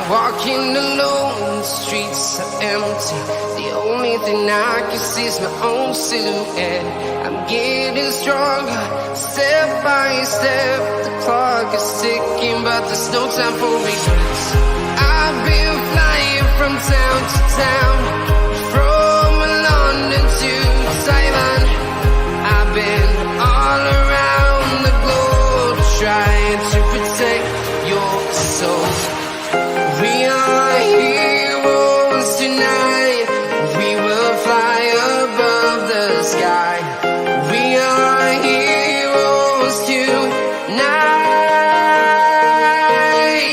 Walking alone, the streets are empty. The only thing I can see is my own silhouette. I'm getting stronger, step by step. The clock is ticking, but there's no time for regrets. I've been flying from town to town, from London to Taiwan. I've been all around the globe, trying to protect your soul. We are heroes tonight. We will fly above the sky. We are heroes tonight.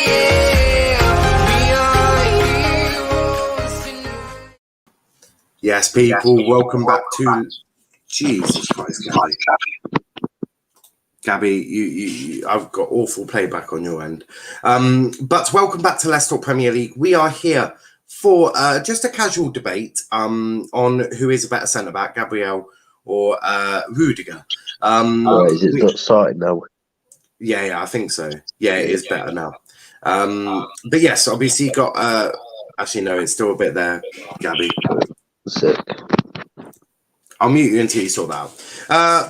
Yeah. We are heroes tonight. Yes, people, welcome back to Jesus Christ, Gabi. Gabi, you I've got awful playback on your end. But welcome back to Let's Talk Premier League. We are here for just a casual debate on who is a better centre-back, Gabrielle or Rudiger. Is it not started now? Yeah, I think so. Yeah, it is better now. But yes, obviously you got... actually, no, it's still a bit there, Gabi. Sick. I'll mute you until you sort that out.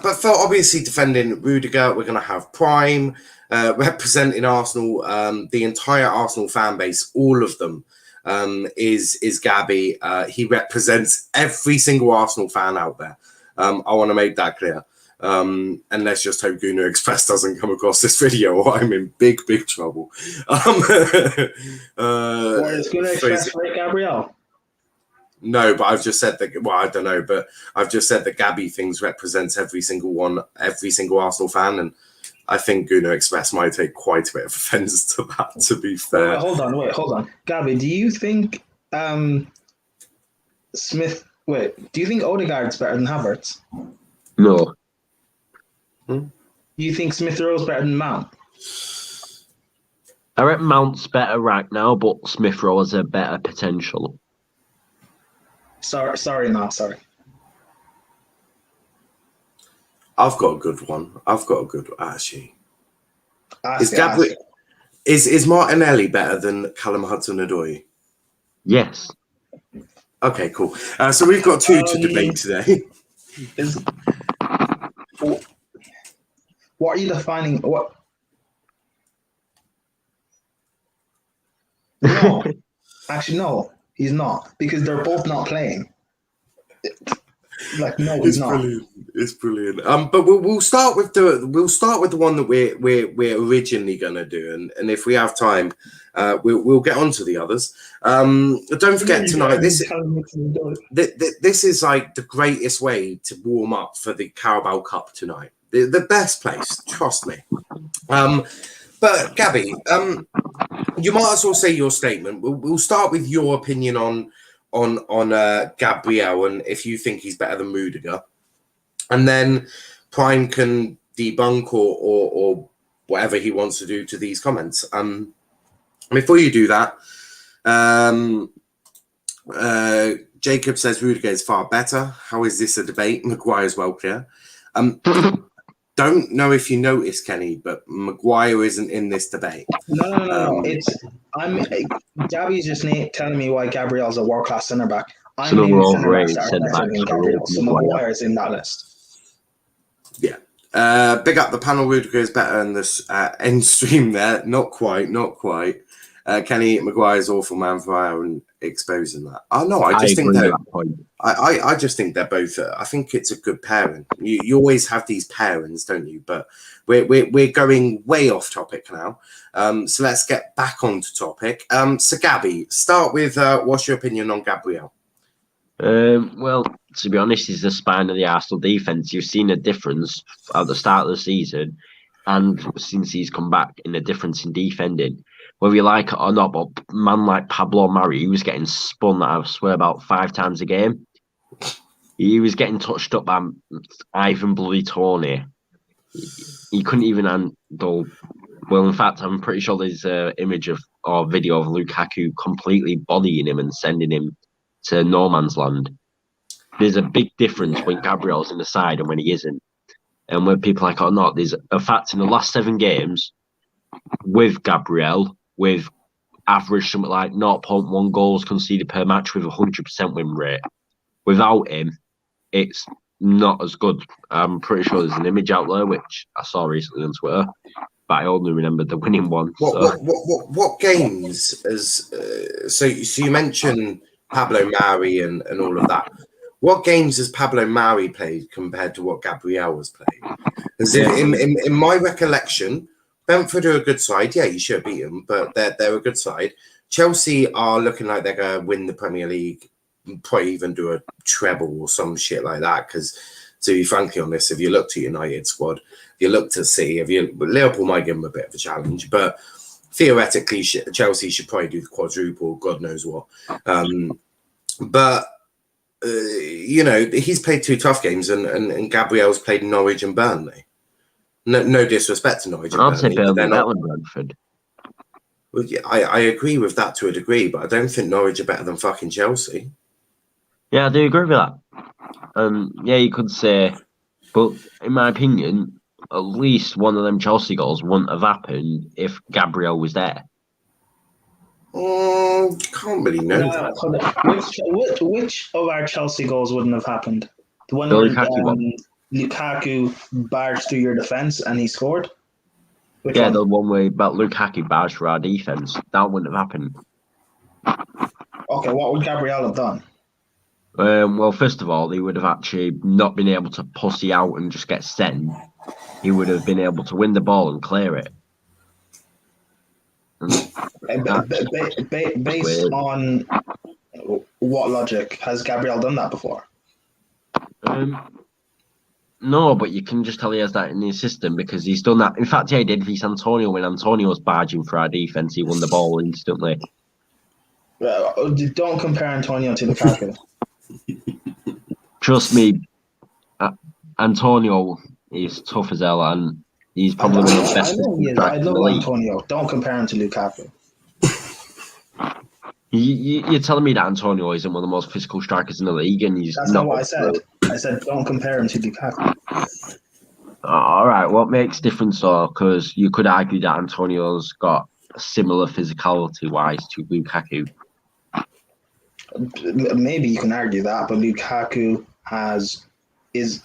But for obviously defending Rudiger, we're going to have Prime representing Arsenal. The entire Arsenal fan base, all of them, is Gabi. He represents every single Arsenal fan out there. I want to make that clear. And let's just hope Gunnar Express doesn't come across this video or I'm in big trouble. What is Gunnar Express for Gabrielle? No, but I've just said that. Well, I don't know, but I've just said that Gabi things represents every single Arsenal fan, and I think Gunnar Express might take quite a bit of offence to that. To be fair, wait, hold on, Gabi, do you think Smith? Wait, do you think Odegaard's better than Havertz? No. Do you think Smith Rowe's better than Mount? I reckon Mount's better right now, but Smith Rowe has a better potential. Sorry. I've got a good one. Actually. Is Martinelli better than Callum Hudson-Odoi? Yes. Okay, cool. So we've got two to debate today. What are you defining? What? No, actually, no. He's not, because they're both not playing. He's not. Brilliant. It's brilliant. But we'll start with the one that we're originally gonna do, and if we have time, we'll get on to the others. Don't forget tonight. This is like the greatest way to warm up for the Carabao Cup tonight. The best place, trust me. But Gabi, you might as well say your statement. We'll start with your opinion on Gabriel and if you think he's better than Rudiger, and then Prime can debunk or whatever he wants to do to these comments. Before you do that, Jacob says Rudiger is far better. How is this a debate? Maguire's well clear. Don't know if you noticed, Kenny, but Maguire isn't in this debate. No. Gabi's just telling me why Gabriel's a world-class centre-back. So Maguire is in that list. Yeah. Big up the panel. Rudiger is better in this end stream there. Not quite. Kenny, Maguire's awful man for exposing that. Oh no, I just think that I just think they're both. I think it's a good pairing. You always have these pairings, don't you? But we're going way off topic now. So let's get back onto topic. So Gabi, start with what's your opinion on Gabriel? Well, to be honest, he's the spine of the Arsenal defence. You've seen a difference at the start of the season, and since he's come back, in a difference in defending. Whether you like it or not, but a man like Pablo Mari, he was getting spun, I swear, about 5 times a game. He was getting touched up by Ivan Bloody Tony. He couldn't even handle... Well, in fact, I'm pretty sure there's an image or video of Lukaku completely bodying him and sending him to no man's land. There's a big difference when Gabriel's in the side and when he isn't. And when people like it or not, there's a fact in the last 7 games with Gabriel, with average something like 0.1 goals conceded per match with a 100% win rate. Without him, it's not as good. I'm pretty sure there's an image out there which I saw recently on Twitter, but I only remember the winning one. What games as so you mentioned Pablo Mari and all of that. What games has Pablo Mari played compared to what Gabrielle was playing? Because in my recollection, Brentford are a good side. Yeah, you should beat them, but they're a good side. Chelsea are looking like they're going to win the Premier League, probably even do a treble or some shit like that. Because to be frankly honest, if you look to United squad, if you look to City, Liverpool might give them a bit of a challenge, but theoretically, Chelsea should probably do the quadruple, God knows what. But he's played 2 tough games, and Gabrielle's played Norwich and Burnley. No disrespect to Norwich and I'd say Burnley. Burnley better than Brentford. Well, yeah, I agree with that to a degree, but I don't think Norwich are better than fucking Chelsea. Yeah, I do agree with that. Yeah, you could say, but in my opinion, at least one of them Chelsea goals wouldn't have happened if Gabrielle was there. Can't really know that. Which of our Chelsea goals wouldn't have happened? The one The where Lukaku one. Lukaku barged through your defence and he scored? Which Yeah, one? the one where Lukaku barged for our defence. That wouldn't have happened. Okay, what would Gabrielle have done? Well, first of all, he would have actually not been able to pussy out and just get sent. He would have been able to win the ball and clear it. Based on what logic? Has Gabrielle done that before? No, but you can just tell he has that in his system because he's done that. In fact, yeah, he did against Antonio when Antonio was barging for our defence. He won the ball instantly. Don't compare Antonio to Lukaku. Trust me, Antonio is tough as hell, and he's probably one of the best. I love Antonio. Don't compare him to Lukaku. You're telling me that Antonio isn't one of the most physical strikers in the league, and he's That's not what I said. I said don't compare him to Lukaku. All right, what makes difference though? Because you could argue that Antonio's got a similar physicality-wise to Lukaku. Maybe you can argue that, but Lukaku is.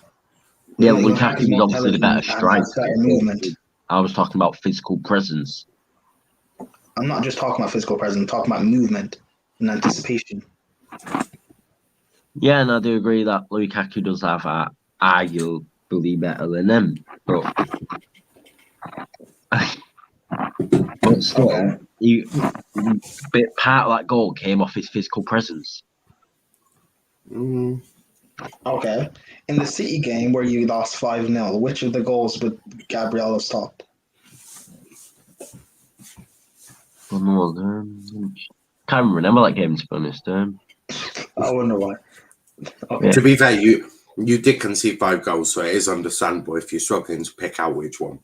Yeah, Lukaku is obviously the better striker. Better movement. I was talking about physical presence. I'm not just talking about physical presence. I'm talking about movement and anticipation. Yeah, and I do agree that Lukaku does have arguably better than them, but still, part of that goal came off his physical presence. Okay. In the City game where you lost 5-0, which of the goals would Gabrielle have stopped? Can't remember that game, to be honest. I wonder why. Okay. To be fair, you did concede 5 goals, so it is understandable if you're struggling to pick out which one.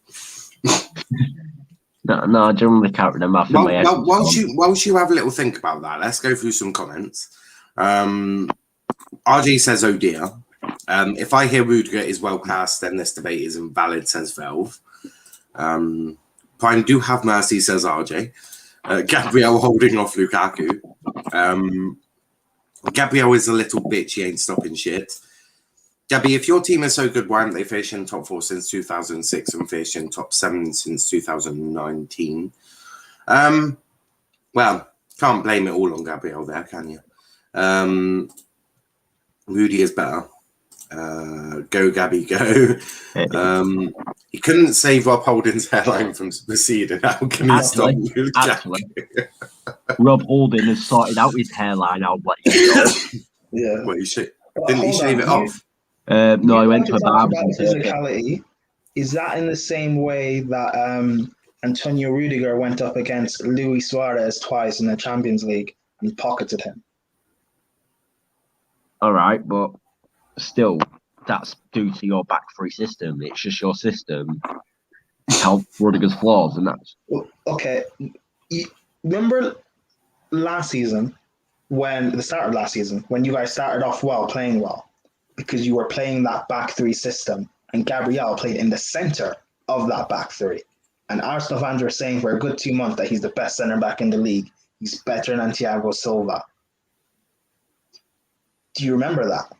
No, I generally can't remember. Whilst you have a little think about that, let's go through some comments. RG says, "Oh dear. If I hear Rudiger is well classed, then this debate is invalid," says Velve. Prime do have mercy, says RJ. Gabrielle holding off Lukaku. Gabrielle is a little bitch. He ain't stopping shit. Gabi, if your team is so good, why haven't they finished in top 4 since 2006 and finished in top 7 since 2019? Well, can't blame it all on Gabrielle there, can you? Rudy is better. Go, Gabi, go. He couldn't save Rob Holding's hairline from receding. How can he stop you? Rob Holding has sorted out his hairline. I'll let you know. Yeah. Well, didn't he shave it off? No, I went to a barber. Physicality. Is that in the same way that Antonio Rudiger went up against Luis Suarez twice in the Champions League and pocketed him? All right, but still, that's due to your back three system. It's just your system helped Rudiger's flaws, and that's okay. Remember last season, the start of last season, when you guys started off well, playing well, because you were playing that back three system, and Gabrielle played in the center of that back three. And Arsenal fans were saying for a good 2 months that he's the best centre back in the league. he's better than Thiago Silva. Do you remember that?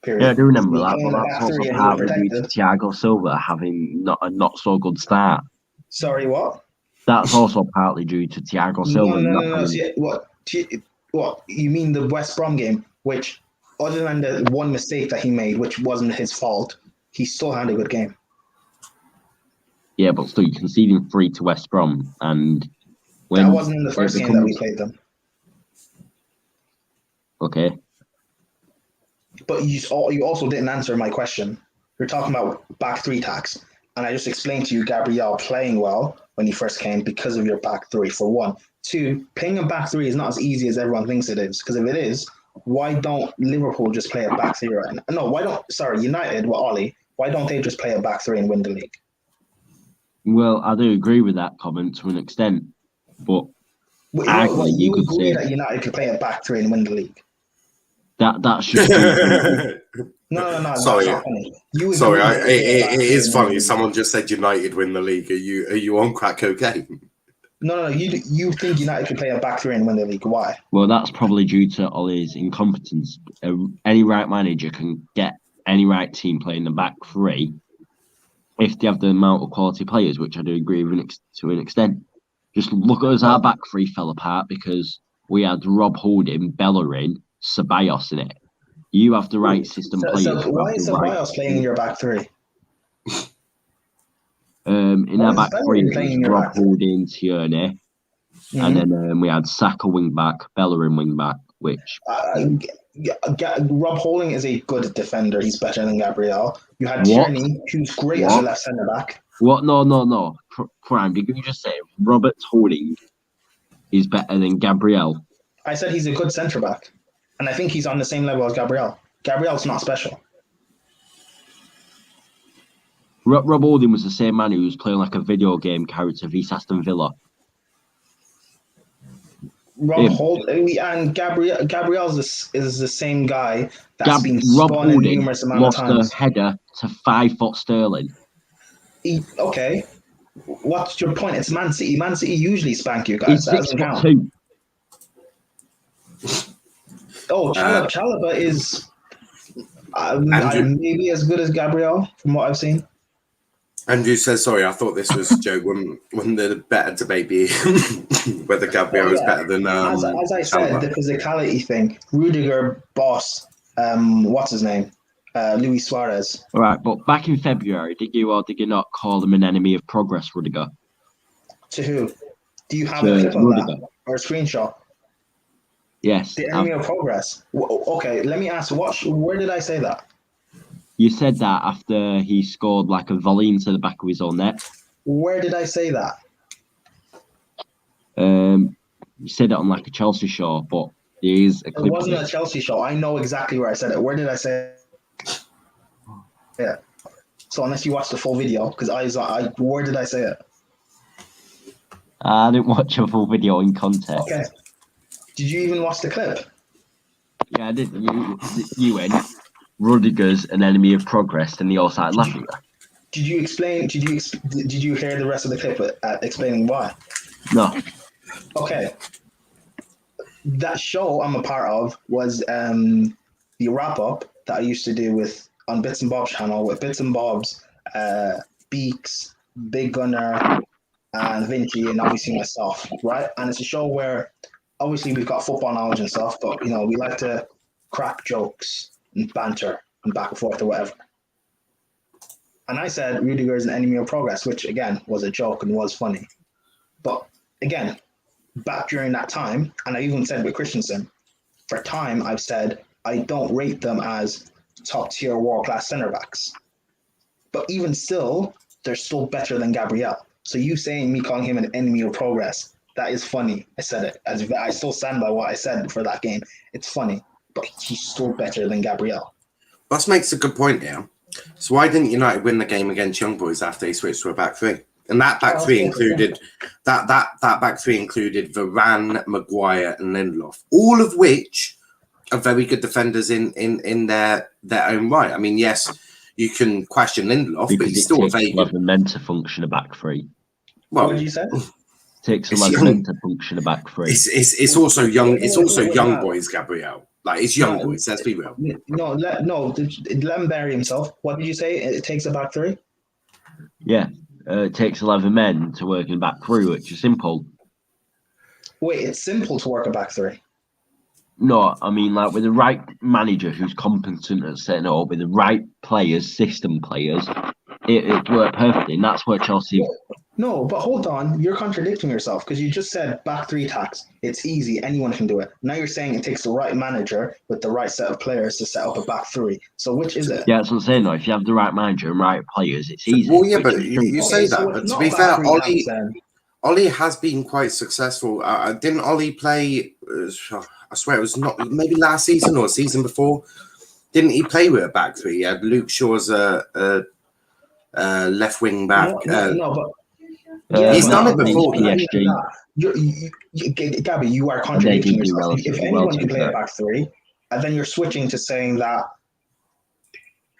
Period. Yeah, I do remember He that, played in but the that's back also three and he was partly due to protected. Thiago Silva having a not so good start. Sorry, what? That's also partly due to Thiago Silva not No. having. See, what? You mean the West Brom game, which, other than the one mistake that he made, which wasn't his fault, he still had a good game. Yeah, but still, you're conceding 3 to West Brom, and when That wasn't in the first it game that we becomes- played them. Okay. But you also didn't answer my question. You're talking about back three tax, and I just explained to you Gabrielle playing well when he first came because of your back three, for one. Two, playing a back three is not as easy as everyone thinks it is, because if it is, why don't Liverpool just play a back three right now? No, United with Ollie, why don't they just play a back three and win the league? Well, I do agree with that comment to an extent, but arguably You you could agree say that United could play a back three and win the league? that's just No, Sorry. that's not funny. You Sorry, agree they could play a back it three is and win the funny. league. Someone just said United win the league. Are you on crack cocaine? No, you think United could play a back three and win the league? Why? well, that's probably due to Ollie's incompetence. Any right manager can get any right team playing the back three if they have the amount of quality players, which I do agree with to an extent. Just look at us, our back three fell apart because we had Rob Holding, Bellerin, Ceballos in it. You have the right system players. So why is Ceballos playing in your back three? In our back three, it playing in was your Rob back three? Holding, Tierney, and then we had Saka wing back, Bellerin wing back, which Rob Holding is a good defender. He's better than Gabriel. You had What? Tierney, who's great as a left centre back. what? No. Prime, did you just say Robert Holding is better than Gabrielle? I said he's a good centre back, and I think he's on the same level as Gabriel. Gabriel's not special. Rob Holding was the same man who was playing like a video game character v Aston Villa. Rob Holding and Gabriel's is the same guy that's been Rob spun in Holding numerous amount of lost times. a header to 5 foot Sterling. Okay, what's your point? It's Man City. Man City usually spank you guys. He's That 6 doesn't count. foot 2. Oh, Chalobah is Andrew- maybe as good as Gabriel from what I've seen. Andrew says, sorry, I thought this was a joke. Wouldn't the better debate be whether Gabriel is better than As I said, Chalobah? the physicality thing. Rudiger boss, what's his name? Luis Suarez. All right, but back in February, did you or did you not call him an enemy of progress, Rudiger? To who? Do you have To a clip of Rudiger. that or a screenshot? Yes. The enemy of progress. Okay, let me ask. Where did I say that? You said that after he scored like a volley into the back of his own net. Where did I say that? You said it on like a Chelsea show, but there is a It clip. wasn't of a it. Chelsea show. I know exactly where I said it. Where did I say it? Yeah. So unless you watch the full video, because where did I say it? I didn't watch a full video in context. Okay. Did you even watch the clip? Yeah, I did. You went, Rudiger's an enemy of progress, and they all started laughing. Did you explain? Did you hear the rest of the clip explaining why? No. Okay. That show I'm a part of was the wrap up that I used to do on Bits and Bob's channel with Bits and Bob's, Beaks, Big Gunner, and Vinci, and obviously myself, right? And it's a show where obviously we've got football knowledge and stuff, but we like to crack jokes and banter and back and forth or whatever. And I said Rudiger is an enemy of progress, which again was a joke and was funny. But again, back during that time, and I even said with Christensen, for time I've said I don't rate them as top tier world class centre backs. But even still, they're still better than Gabrielle. So you saying me calling him an enemy of progress, that is funny. I said it. I still stand by what I said for that game. It's funny, but he's still better than Gabrielle. That makes a good point here. So why didn't United win the game against Young Boys after they switched to a back three? And that back three included that back three included Varane, Maguire, and Lindelof, all of which are very good defenders in their own right. I mean, yes, you can question Lindelof, but he's still a very good. Meant to function a back three. Well, What did you say? Takes It's 11 young. men to function a back three. It's also young. It's also Wait, young no. boys, Gabrielle. Like it's young No, boys. Let's be real. No, let him bury himself. What did you say? It takes a back three? Yeah, it takes 11 men to work in back three, which is simple. Wait, it's simple to work a back three. No, I mean, like, with the right manager who's competent at setting it up, with the right players, system players, it worked perfectly. And that's where Chelsea... No, but hold on. You're contradicting yourself because you just said back three tax. It's easy. Anyone can do it. Now you're saying it takes the right manager with the right set of players to set up a back three. So which is it? Yeah, that's what I'm saying, though. If you have the right manager and right players, it's easy. Well, yeah, but you say that. so But it's to not be back fair, three tax then. Ollie has been quite successful. Didn't Ollie play? I swear it was not maybe last season or season before. Didn't he play with a back three? He had Luke Shaw's a left wing back. No, but he's done it before. Gabby, you are contradicting yourself. If anyone can play a back three, and then you're switching to saying that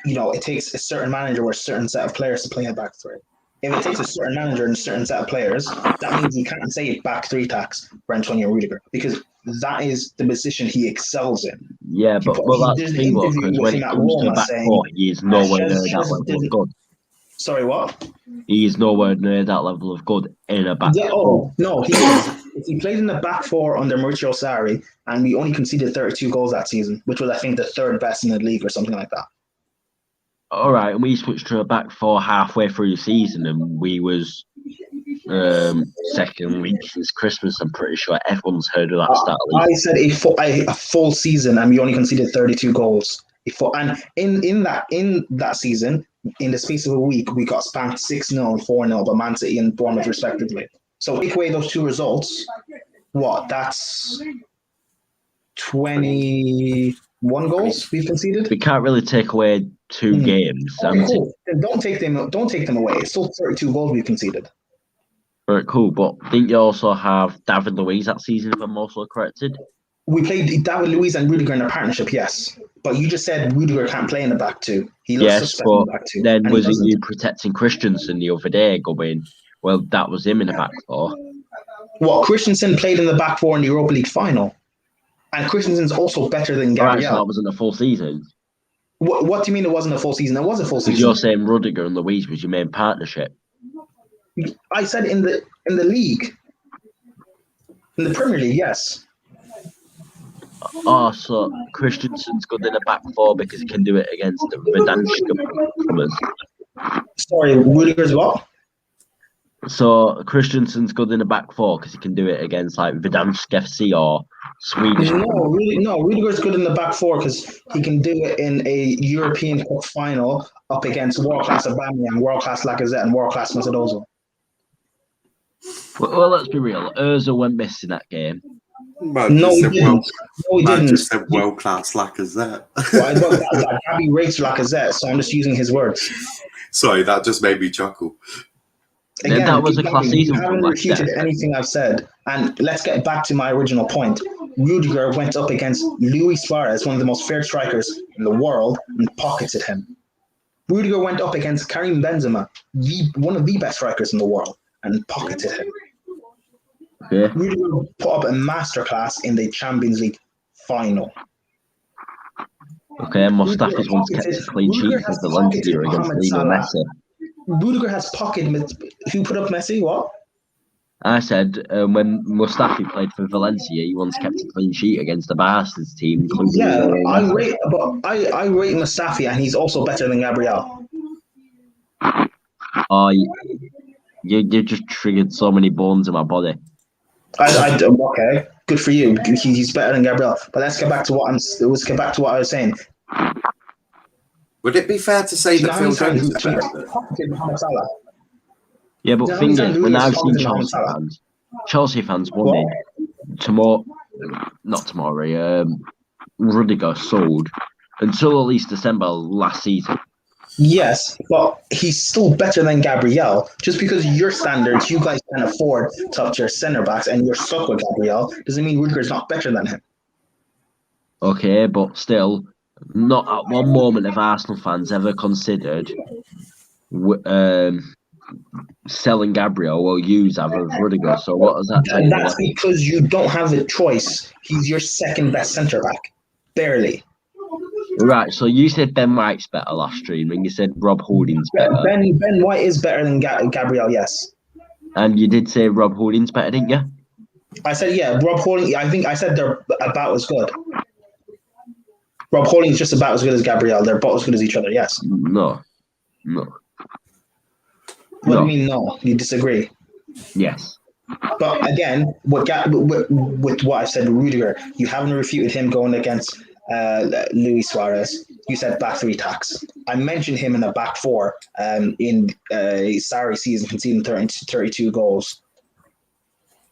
it takes a certain manager or a certain set of players to play a back three. If it takes a certain manager and a certain set of players, that means you can't say back three tax for Antonio Rudiger because that is the position he excels in. Yeah, but that's the thing, because when it comes to the back four, he is nowhere near that level of good. Sorry, what? He is nowhere near that level of good in a back four. No, he is. He played in the back four under Mauricio Sarri, and we only conceded 32 goals that season, which was, I think, the third best in the league or something like that. All right, and we switched to a back four halfway through the season, and we was second week since Christmas. I'm pretty sure everyone's heard of that start. I said a full season, and we only conceded 32 goals. And in that season, in the space of a week, we got spanked 6-0 and 4-0 by Man City and Bournemouth, respectively. So take away those two results, that's 21 goals we've conceded. We can't really take away two games. Okay, cool. Then don't take them away. It's still 32 goals we've conceded. All right, cool. But didn't you also have David Luiz that season, if I'm also corrected? We played David Luiz and Rudiger in a partnership, yes. But you just said Rudiger can't play in the back two. He looks suspect in the back two. Then was it you protecting Christensen the other day going, well, that was him in the back four? Well, Christensen played in the back four in the Europa League final. And Christensen's also better than Gabriel. Right, so that wasn't a full season. What do you mean it wasn't a full season? It was a full season. Because you're saying Rudiger and Luiz was your main partnership. I said in the league. In the Premier League, yes. Oh, so Christensen's good in a back four because he can do it against the Verdansk. Sorry, Rudiger's what? So Christensen's good in a back four because he can do it against like Verdansk FC or Swedish. No, Rudiger's good in the back four because he can do it in a European Cup final up against world-class Aubameyang, world-class Lacazette, and world-class Mesut Ozil. Well, let's be real. Ozil went missing that game. No, he didn't. I just said world-class Lacazette. Well, Gabi rates Lacazette, so I'm just using his words. Sorry, that just made me chuckle. Again, that was a class season. You haven't refuted anything I've said. And let's get back to my original point. Rudiger went up against Luis Suarez, one of the most feared strikers in the world, and pocketed him. Rudiger went up against Karim Benzema, one of the best strikers in the world, and pocketed him. Yeah. Rudiger put up a masterclass in the Champions League final. Okay, Mustafi's once kept a clean sheet for Valencia against Lionel Messi. Rudiger has pocketed. Who put up Messi? What? I said when Mustafi played for Valencia, he once kept a clean sheet against the Barca's team. Yeah, I rate Mustafi, and he's also better than Gabriel. Oh, you just triggered so many bones in my body. Okay, good for you. He's better than Gabriel. But let's get back to what I was saying. Would it be fair to say that Phil Jones is better? Yeah, but thing is, when I've seen Chelsea fans wanted Rudiger sold until at least December last season. Yes, but he's still better than Gabriel. Just because your standards, you guys can afford top tier centre backs, and you're stuck with Gabriel, doesn't mean Rudiger's not better than him. Okay, but still, not at one moment have Arsenal fans ever considered selling Gabriel will use either of Rudiger. So what does that tell you? That's because you don't have a choice. He's your second best centre back, barely. Right. So you said Ben White's better last stream, and you said Rob Holding's better. Ben White is better than Gabrielle, yes. And you did say Rob Holding's better, didn't you? I said, yeah, Rob Holding. I think I said they're about as good. Rob Holding's just about as good as Gabrielle. They're both as good as each other, yes. No. What do you mean, no? You disagree? Yes. But again, with what I said, Rudiger, you haven't refuted him going against Luis Suarez. You said back three tax. I mentioned him in the back four in Sarri season, conceding 32 goals.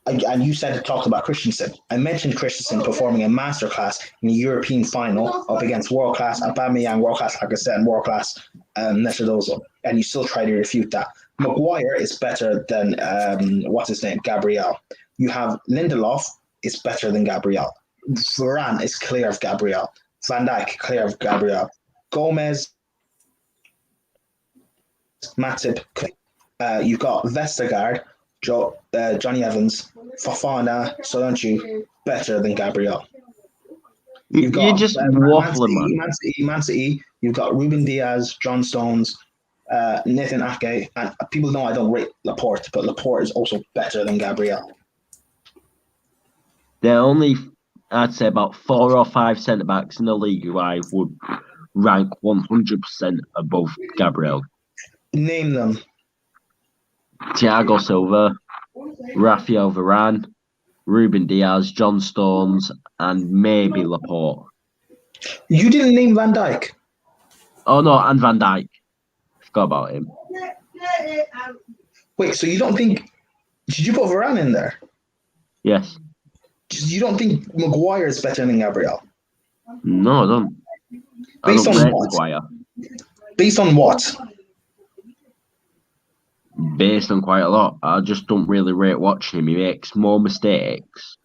And you said it talked about Christensen. I mentioned Christensen performing a masterclass in the European final up against world-class Aubameyang, world-class Lacazette, and world-class Nechadozo. And you still try to refute that. Maguire is better than, what's his name, Gabrielle. You have Lindelof is better than Gabrielle. Varane is clear of Gabrielle. Van Dijk, clear of Gabrielle. Gomez, Matip, you've got Vestergaard, Johnny Evans, Fofana, Solanke, better than Gabrielle. You've got You're just waffling, Man City. You've got Ruben Diaz, John Stones, Nathan Ake, and people know I don't rate Laporte, but Laporte is also better than Gabrielle. There are only, I'd say, about 4 or 5 centre backs in the league who I would rank 100% above Gabriel. Name them. Thiago Silva, Rafael Varane, Ruben Diaz, John Stones, and maybe Laporte. You didn't name Van Dijk. Oh no, and Van Dijk. Forgot about him. Wait, so you don't think? Did you put Varane in there? Yes. You don't think Maguire is better than Gabrielle? No, I don't. Based I on don't rate what? Maguire. Based on what? Based on quite a lot. I just don't really rate watching him. He makes more mistakes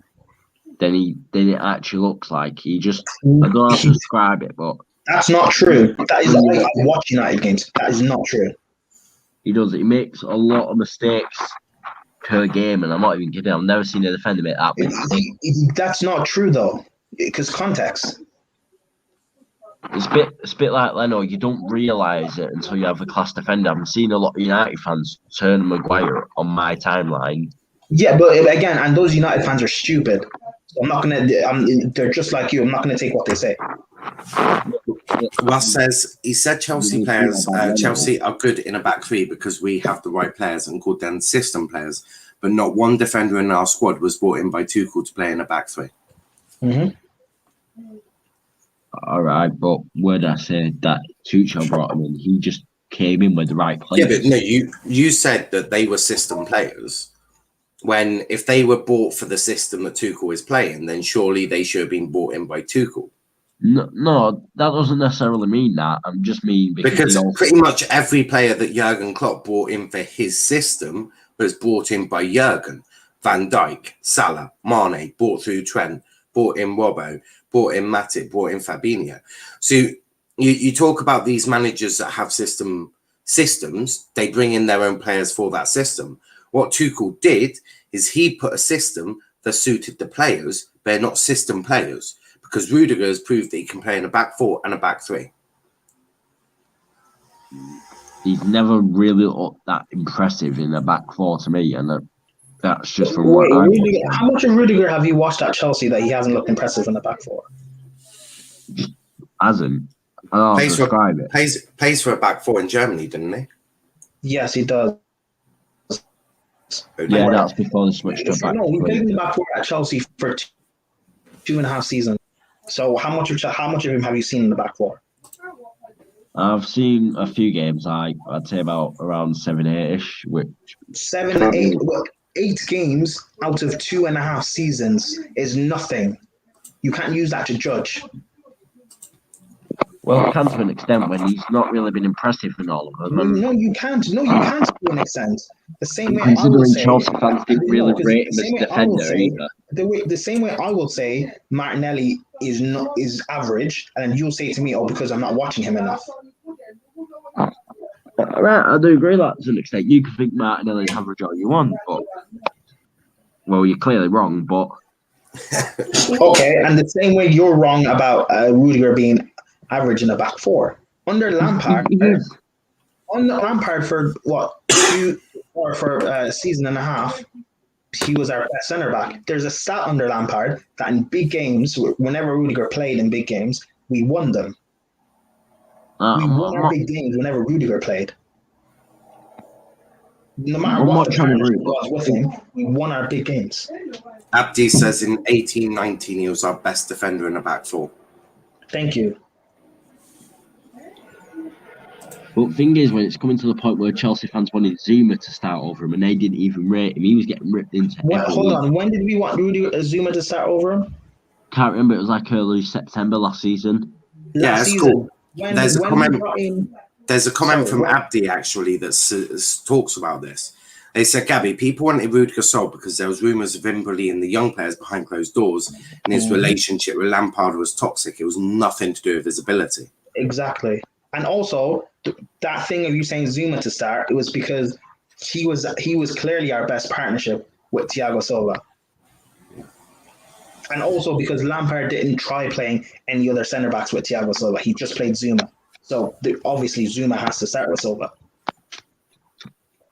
than it actually looks like. He just, I don't know how to describe it, but That's not true. That is, I watch United games. That is not true. he does. He makes a lot of mistakes per game, and I'm not even kidding. I've never seen a defender make that many. That's not true though, because context. It's a bit like Leno. You don't realise it until you have a class defender. I've seen a lot of United fans turn Maguire on my timeline. Yeah, but again, and those United fans are stupid. So I'm not gonna. They're just like you. I'm not gonna take what they say. Ross says he said Chelsea players. Chelsea are good in a back three because we have the right players and called them system players. But not one defender in our squad was brought in by Tuchel to play in a back three. Mm-hmm. All right, but would I say that Tuchel brought him in? He just came in with the right players. Yeah, but no, you said that they were system players. When if they were bought for the system that Tuchel is playing, then surely they should have been bought in by Tuchel. No, that doesn't necessarily mean that. I'm just mean because pretty much every player that Jurgen Klopp brought in for his system was brought in by Jurgen. Van Dijk, Salah, Mane, brought through Trent, brought in Robbo, brought in Matip, brought in Fabinho. So you talk about these managers that have systems, they bring in their own players for that system. What Tuchel did is he put a system that suited the players, but they're not system players. Because Rudiger has proved that he can play in a back four and a back three. He's never really looked that impressive in a back four to me, and that's just from what I Rudiger, how much of Rudiger have you watched at Chelsea that he hasn't looked impressive in the back four? Hasn't. I don't know how to describe it. Plays for a back four in Germany, didn't he? Yes, he does. Yeah, that's before the switch to a back No, he four. played in the back four at Chelsea for 2.5 seasons. So how much of him have you seen in the back four? I've seen a few games, I'd say about around 7, 8-ish, which 7, 8, well, 8 games out of 2.5 seasons is nothing. You can't use that to judge. well, it can to an extent when he's not really been impressive in all of them. And No, you can't. No, you can't to an extent. The same way I will considering say, Chelsea fans didn't really rate him the as same a way I will defender say, either. the same way I will say Martinelli is average, and you'll say to me, "Oh, because I'm not watching him enough." Right, I do agree that to an extent. You can think Martinelli's average all you want, but well, you're clearly wrong. But Okay, and the same way you're wrong about Rudiger being average in a back four. Under Lampard, for what 2 or for a season and a half, he was our best centre back. There's a stat under Lampard that in big games, whenever Rudiger played in big games, we won them. We won our big games whenever Rudiger played. No matter what the partnership was with him, we won our big games. Abdi says in 18-19 he was our best defender in a back four. Thank you. But the thing is, when it's coming to the point where Chelsea fans wanted Zuma to start over him and they didn't even rate him, he was getting ripped into. Hold on, when did we want Zuma to start over him? Can't remember. It was like early September last season. Yeah, that's cool. There's a comment from Abdi actually that talks about this. They said, Gabi, people wanted Rudiger sold because there was rumours of him bullying the young players behind closed doors, and his relationship with Lampard was toxic. It was nothing to do with his ability. Exactly. And also, that thing of you saying Zuma to start, it was because he was clearly our best partnership with Thiago Silva. And also because Lampard didn't try playing any other centre-backs with Thiago Silva. He just played Zuma. So obviously Zuma has to start with Silva.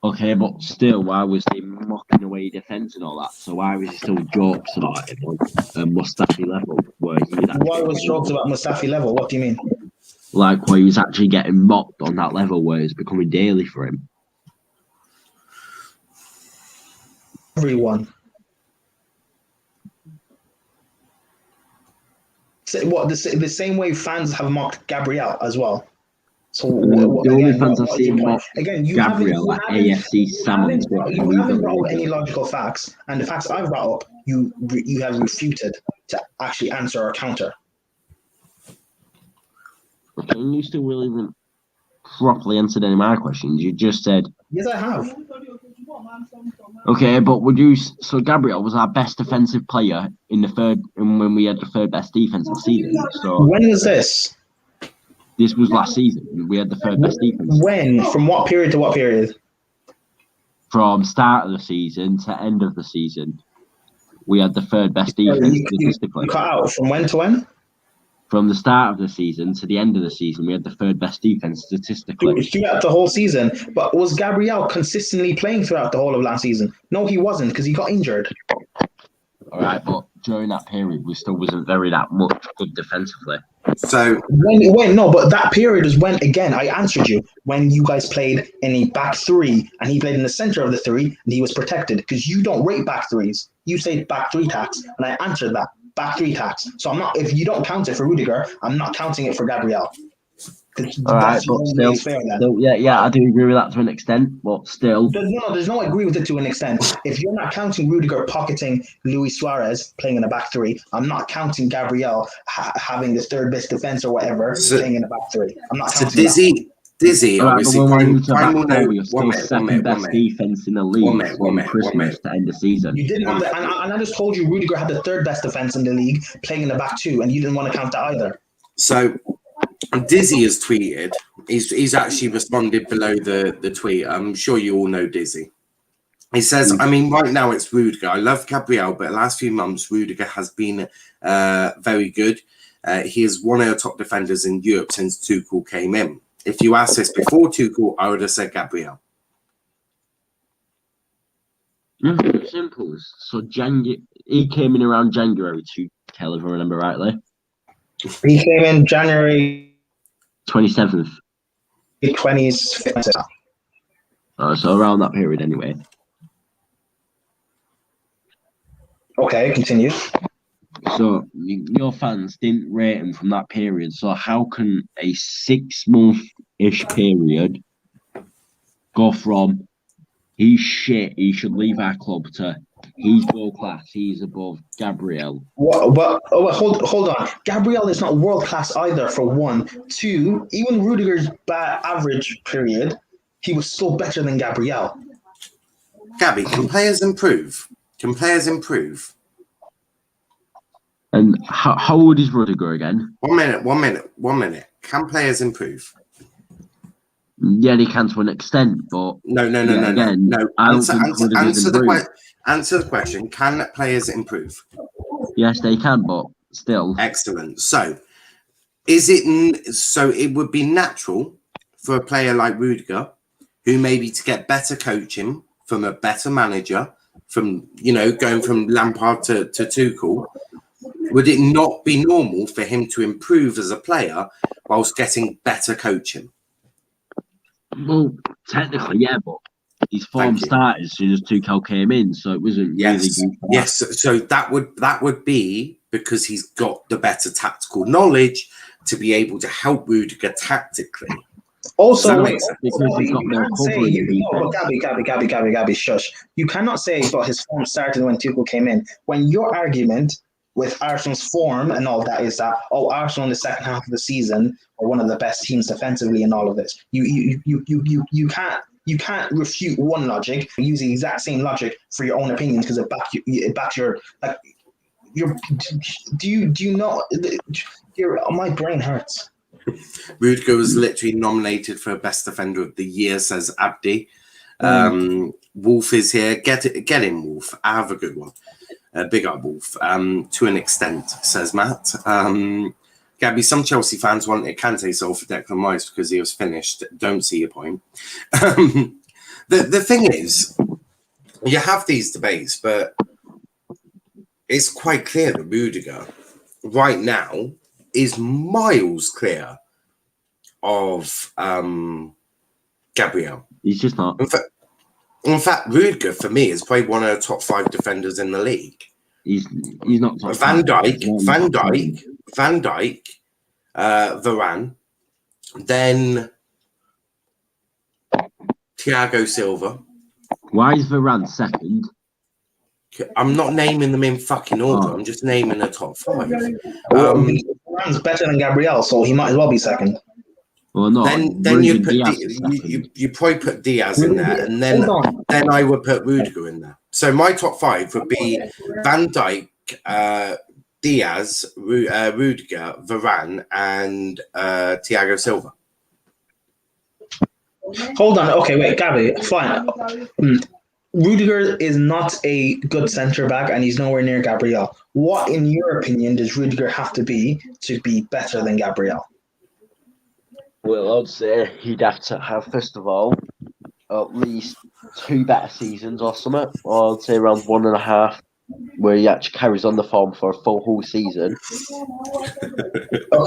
Okay, but still, why was he mocking away defence and all that? So why was he still jokes about it on a Mustafi level? Why was jokes about Mustafi level? What do you mean? Like where he's actually getting mocked on that level where it's becoming daily for him. Everyone. So what the same way fans have mocked Gabrielle as well. So the only fans I've seen mock Gabrielle at AFC Salmon. You haven't brought up any logical facts, and the facts I've brought up, you have refuted to actually answer or counter. Okay, you still really haven't properly answered any of my questions. You just said yes, I have. Okay, but would you? So Gabriel was our best defensive player in the third, and when we had the third best defensive season. So when was this? This was last season. We had the third best defense. When? From what period to what period? From start of the season to end of the season, we had the third best defense statistically. You cut out from when to when? From the start of the season to the end of the season, we had the third best defense statistically. Throughout the whole season. But was Gabriel consistently playing throughout the whole of last season? No, he wasn't because he got injured. All right, but during that period, we still wasn't very that much good defensively. So but that period is when, again, I answered you, when you guys played in a back three and he played in the center of the three and he was protected because you don't rate back threes. You say back three tax, and I answered that. Back three tax. So I'm not. If you don't count it for Rudiger, I'm not counting it for Gabrielle. All right, but still, yeah, I do agree with that to an extent, but still. There's no agree with it to an extent. If you're not counting Rudiger pocketing Luis Suarez playing in a back three, I'm not counting Gabrielle having the third best defense or whatever playing in a back three. I'm not counting that. Dizzy, obviously, Prime will know. You're still second best defense in the league from Christmas to end of season. You didn't have and I just told you Rudiger had the third best defense in the league playing in the back two, and you didn't want to count that either. So Dizzy has tweeted. He's actually responded below the tweet. I'm sure you all know Dizzy. He says, I mean, right now it's Rudiger. I love Gabrielle, but the last few months, Rudiger has been very good. He is one of the top defenders in Europe since Tuchel came in. If you asked this before Tuchel, I would have said Gabrielle. Simple. So he came in around January to tell, if I remember rightly. He came in January 27th. 20th. So around that period anyway. Okay, continue. So your fans didn't rate him from that period. So how can a 6-month-ish period go from he's shit, he should leave our club to he's world class, he's above Gabrielle? Hold on. Gabrielle is not world class either, for one. Two, even Rudiger's bad average period, he was still better than Gabrielle. Gabi, can players improve? Can players improve? And how old is Rudiger again? 1 minute. Can players improve? Yeah, he can to an extent, but No. again, I don't think Rudiger's improved. Answer the question. Can players improve? Yes, they can, but still. Excellent. So, it would be natural for a player like Rudiger, who maybe to get better coaching from a better manager, from going from Lampard to Tuchel, would it not be normal for him to improve as a player whilst getting better coaching? Well, technically, yeah, but his form started as soon as Tuchel came in, so it wasn't really good. Yes. So that would be because he's got the better tactical knowledge to be able to help Rudiger tactically. Also, Because he's got more Gabi, shush. You cannot say but his form started when Tuchel came in. When your argument with Arsenal's form and all that is that, Arsenal in the second half of the season are one of the best teams defensively in all of this. You can't refute one logic and use the exact same logic for your own opinions because it backs your like. Do you not? My brain hurts. Rudiger was literally nominated for Best Defender of the Year, says Abdi. Wolf is here. Get in, Wolf. I have a good one. Big up, Wolf. To an extent, says Matt. Gabi, some Chelsea fans wanted Kante sold for Declan Rice because he was finished. Don't see your point. The thing is, you have these debates, but it's quite clear that Rudiger right now is miles clear of Gabriel. He's just not. In fact, Rudiger for me is probably one of the top 5 defenders in the league. He's not. Van Dijk, Varane, then Thiago Silva. Why is Varane second? I'm not naming them in fucking order. I'm just naming the top 5. Varane's better than Gabrielle, so he might as well be second. Well, no. Then you put you probably put Diaz in there, and then I would put Rudiger in there. So my top 5 would be Van Dijk, Diaz, Rudiger, Varane, and Thiago Silva. Hold on. Okay, wait, Gabi. Fine. Rudiger is not a good centre back, and he's nowhere near Gabrielle. What, in your opinion, does Rudiger have to be better than Gabrielle? Well, I'd say he'd have to have, first of all, at least 2 better seasons or something. Or I'd say around 1.5, where he actually carries on the form for a full whole season.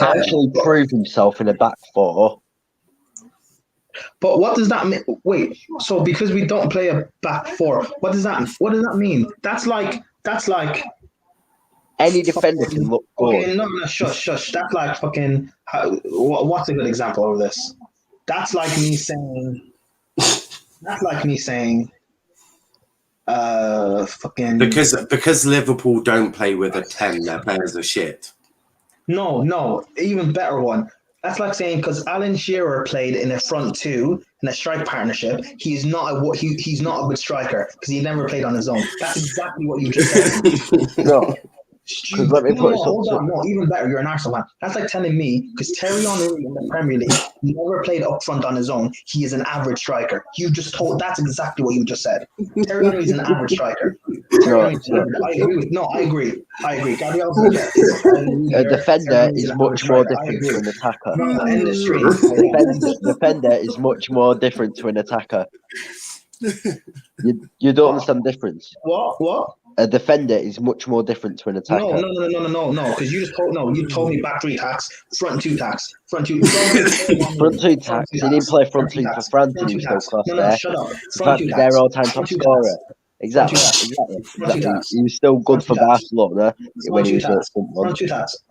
Actually prove himself in a back 4. But what does that mean? Wait, so because we don't play a back 4, what does that mean? That's like any defender can look good. Okay, no, shush. That's like fucking. What's a good example of this? That's like me saying. Fucking. Because Liverpool don't play with a 10, their players are shit. No, even better one. That's like saying because Alan Shearer played in a front 2 in a strike partnership, he's not a good striker because he never played on his own. That's exactly what you just said. No. Hold on, even better. You're an Arsenal fan. That's like telling me because Terry Henry in the Premier League never played up front on his own. He is an average striker. You just told. That's exactly what you just said. Terry Henry is an average striker. I agree. Gabrielle's a defender is much more different to an attacker. Defender is much more different to an attacker. You don't understand the difference. What? A defender is much more different to an attacker. No. Because you told me back 3 tacks, front 2 tacks, front 2 tacks. He didn't play front 2 for France and he was still class there. No, shut up. Front 2 tacks. Their all-time top scorer. Exactly. He was still good for Barcelona when he was at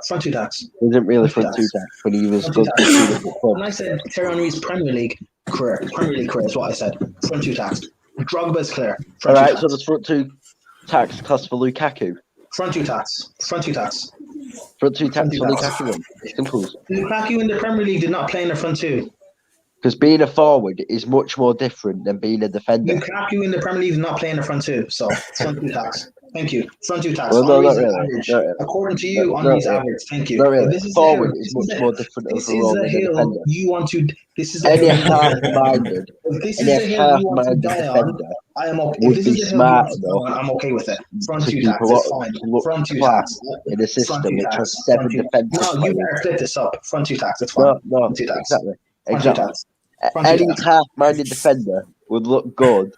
front 2 tacks. He wasn't really front 2 tacks, but he was good for the club. When I said Terry Henry's Premier League career is what I said. Front 2 tacks. Drogba's clear. All right, so there's front 2 tacks cost for Lukaku. Front 2 tacks. Front 2 tacks for Lukaku. Simple. Lukaku in the Premier League did not play in the front 2. Because being a forward is much more different than being a defender. Lukaku in the Premier League did not play in the front 2, so front 2 tacks. Thank you. Front two attacks. Well, no, Henry's not really. average. Not really. According to you, Not Henry's really. average. Thank you. Not really. This is the Forward hill. is much more different of This a is role the than a hill defender. you want to. This is the Any hill you want to die on. half-minded, If this any is the hill you want to half-minded die on, defender I am okay. If would this be is the hill you smart want to die enough on, I'm okay with it. Front to two keep attacks a is lot fine. to look Front two class attacks. in a Front system two which attacks. has 7 Front two. defensive No, you players. better clip this up. Front two attacks. It's fine. No, Front two attacks. exactly. Front two Exactly. attacks. Front two Any attacks. half-minded defender would look good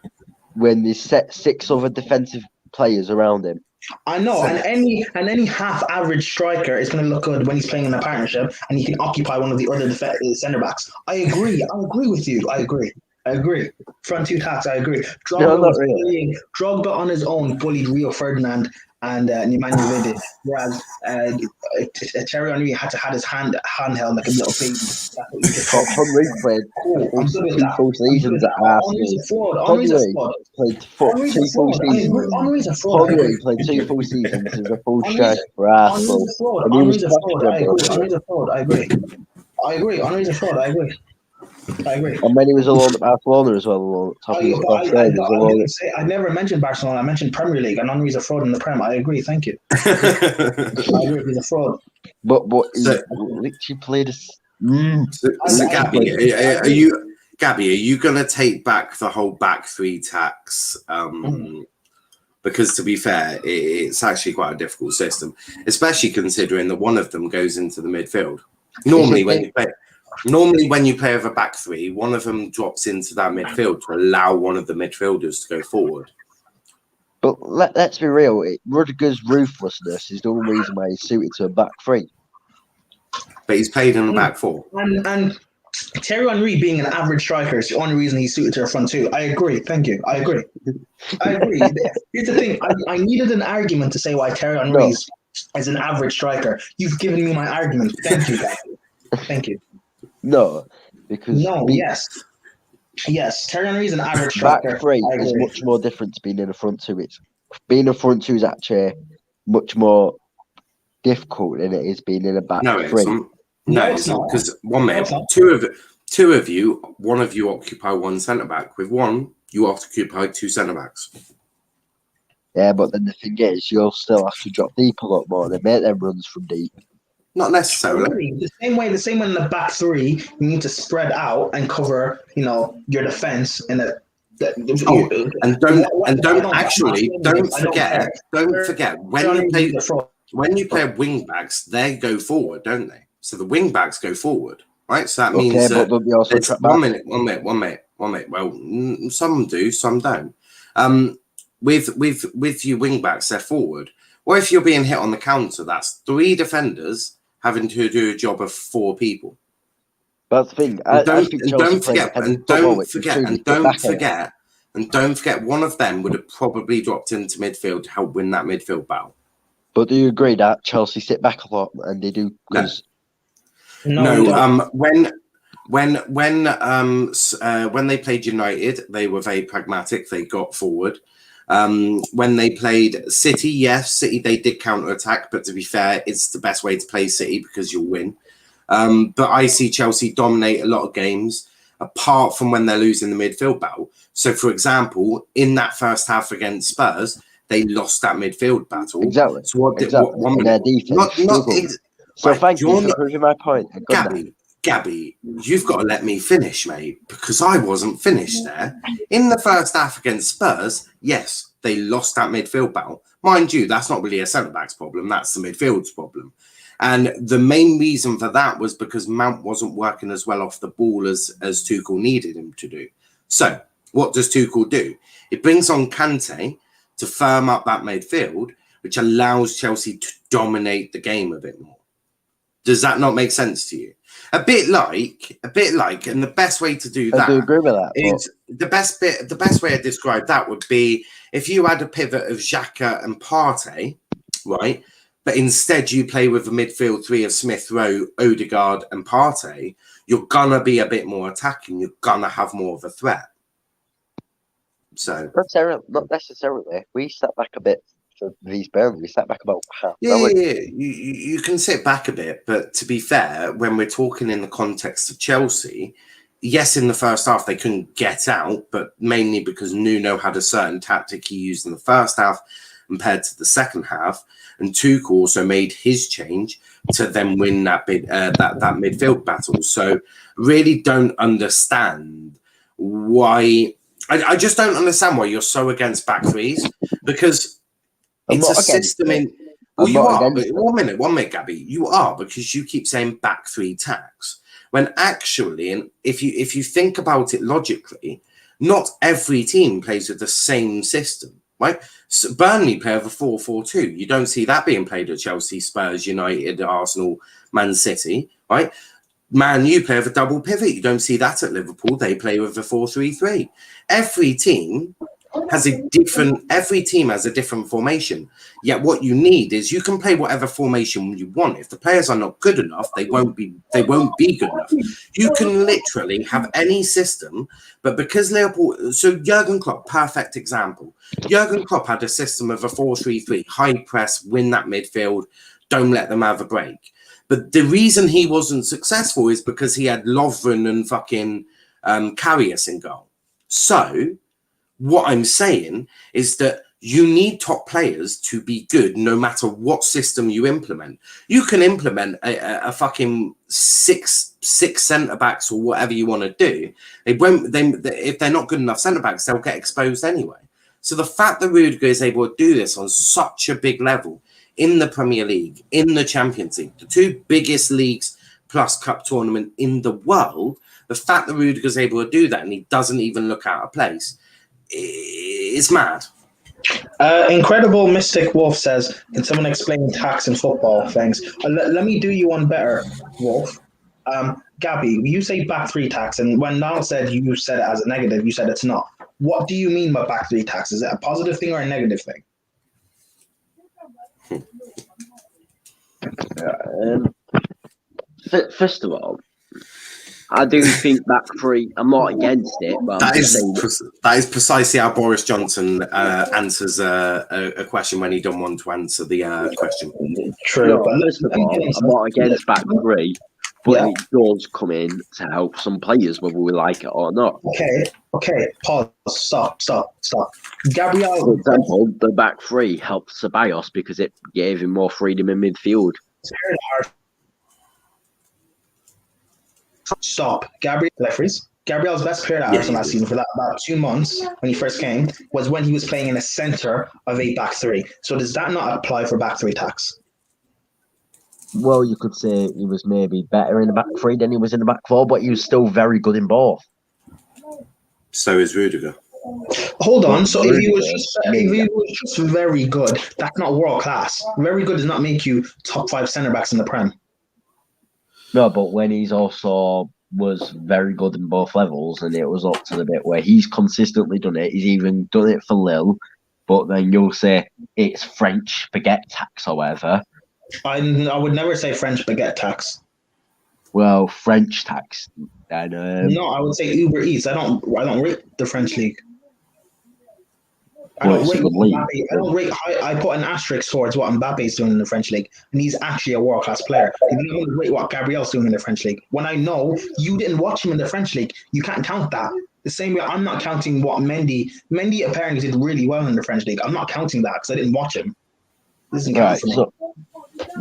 when there's 6 other defensive players around him. I know, and any half-average striker is going to look good when he's playing in a partnership, and he can occupy one of the other centre backs. I agree. I agree with you. I agree. Front two attacks. I agree. No, not really. Drogba on his own bullied Rio Ferdinand and Nemanja Vidic, whereas Thierry Henry had to have his hand held like a little baby. That's what you just But Henry played Cool. I'm good with 2 that. full seasons at Henry's a Arsenal. fraud. Henry's a Henry fraud. played Henry's 2 a full fraud. I agree. seasons. Henry's a fraud. I Henry agree. played 2 full seasons as a full Henry's striker for Arsenal. Henry's a fraud. And he was Henry's a fraud. I agree. questionable. Henry's a fraud. I agree. Henry's a fraud. I agree. And then he was alone at Barcelona as well, alone at top of his class grade as well. I never mentioned Barcelona. I mentioned Premier League, and Henry's a fraud in the Prem. I agree. Thank you. I agree. He's a fraud. But he literally played a... So Gabby, are you going to take back the whole back three tax? Because to be fair, it's actually quite a difficult system, especially considering that one of them goes into the midfield. Normally, when you play with a back three, one of them drops into that midfield to allow one of the midfielders to go forward. But let's be real. Rudiger's ruthlessness is the only reason why he's suited to a back three. But he's played in the back four. And Thierry Henry being an average striker is the only reason he's suited to a front two. I agree. Thank you. I agree. Here's the thing. I needed an argument to say why Thierry Henry is an average striker. You've given me my argument. Thank you, guys. Thank you. No, because... Yes, Thierry Henry is an average striker. Back three is much more different to being in a front two. Being a front two is actually much more difficult than it is being in a back three. No, it's not. Because one minute, two of you, one of you occupy one centre back. With one, you occupy 2 centre backs. Yeah, but then the thing is, you'll still have to drop deep a lot more. They make them runs from deep. Not necessarily. The same way in the back three, you need to spread out and cover, your defense and don't forget when you play wing backs, they go forward, don't they? So the wing backs go forward, right? So that means that one minute. Well, some do, some don't. With your wing backs, they're forward. Or if you're being hit on the counter, that's 3 defenders having to do a job of 4 people. But the thing, don't forget, one of them would have probably dropped into midfield to help win that midfield battle. But do you agree that Chelsea sit back a lot and they do? When they played United, they were very pragmatic. They got forward. When they played City, City they did counter attack, but to be fair, it's the best way to play City because you'll win. But I see Chelsea dominate a lot of games, apart from when they're losing the midfield battle. So, for example, in that first half against Spurs, they lost that midfield battle. Exactly. So what their defense. Thank you for proving my point. Gabby, you've got to let me finish, mate, because I wasn't finished there. In the first half against Spurs, yes, they lost that midfield battle. Mind you, that's not really a centre-back's problem. That's the midfield's problem. And the main reason for that was because Mount wasn't working as well off the ball as Tuchel needed him to do. So what does Tuchel do? It brings on Kante to firm up that midfield, which allows Chelsea to dominate the game a bit more. Does that not make sense to you? A bit like, and the best way to do that, I do agree with that, is the best way to describe that would be if you had a pivot of Xhaka and Partey, right? But instead you play with a midfield 3 of Smith Rowe, Odegaard and Partey, you're gonna be a bit more attacking. You're gonna have more of a threat. So not necessarily. We sat back a bit for these Burnley. We sat back about half. Yeah. You can sit back a bit, but to be fair, when we're talking in the context of Chelsea, yes, in the first half they couldn't get out, but mainly because Nuno had a certain tactic he used in the first half, compared to the second half. And Tuchel also made his change to then win that midfield battle. So really don't understand why. I just don't understand why you're so against back threes, because it's a system in. Well, you are. But one minute, Gabby. You are, because you keep saying back three tacks when actually, and if you think about it logically, not every team plays with the same system, right? So Burnley play with a 4-4-2. You don't see that being played at Chelsea, Spurs, United, Arsenal, Man City, right? Man U play with a double pivot. You don't see that at Liverpool. They play with a 4-3-3. Every team has a different formation. Yet what you need is you can play whatever formation you want. If the players are not good enough, they won't be good enough. You can literally have any system, but because Liverpool, so Jurgen Klopp, perfect example. Jurgen Klopp had a system of a 4-3-3, high press, win that midfield, don't let them have a break. But the reason he wasn't successful is because he had Lovren and fucking Karius in goal. So what I'm saying is that you need top players to be good no matter what system you implement. You can implement a fucking six centre-backs or whatever you want to do. If they're not good enough centre-backs, they'll get exposed anyway. So the fact that Rudiger is able to do this on such a big level in the Premier League, in the Champions League, the two biggest leagues plus cup tournament in the world, the fact that Rudiger is able to do that and he doesn't even look out of place, it's mad. Incredible Mystic Wolf says, can someone explain tax in football? Thanks. Let me do you one better, Wolf. Gabi, you say back three tax, and when Niall said you said it as a negative, you said it's not. What do you mean by back three tax? Is it a positive thing or a negative thing? First of all, I do think back three. I'm not against it, but that is precisely how Boris Johnson answers a question when he don't want to answer the question. True. No, first of all, I'm not against back three, but it does come in to help some players, whether we like it or not. Okay. Pause. Stop. Gabrielle. For example, the back three helped Ceballos because it gave him more freedom in midfield. Stop. Gabrielle's best player at Arsenal last season for that about 2 months when he first came was when he was playing in the centre of a back three. So does that not apply for back three tax? Well, you could say he was maybe better in the back three than he was in the back four, but he was still very good in both. So is Rudiger. Hold on. So if he was just very good, that's not world class. Very good does not make you top 5 centre backs in the Prem. No, but when he's also was very good in both levels, and it was up to the bit where he's consistently done it. He's even done it for Lille, but then you'll say it's French baguette tax or whatever. I would never say French baguette tax. Well, French tax. And, no, I would say Uber Eats. I don't rate the French league. I put an asterisk towards what Mbappe's doing in the French league, and he's actually a world-class player. You don't rate what Gabrielle's doing in the French league. When I know you didn't watch him in the French league, you can't count that. The same way I'm not counting what Mendy apparently did really well in the French league. I'm not counting that because I didn't watch him. This isn't right, so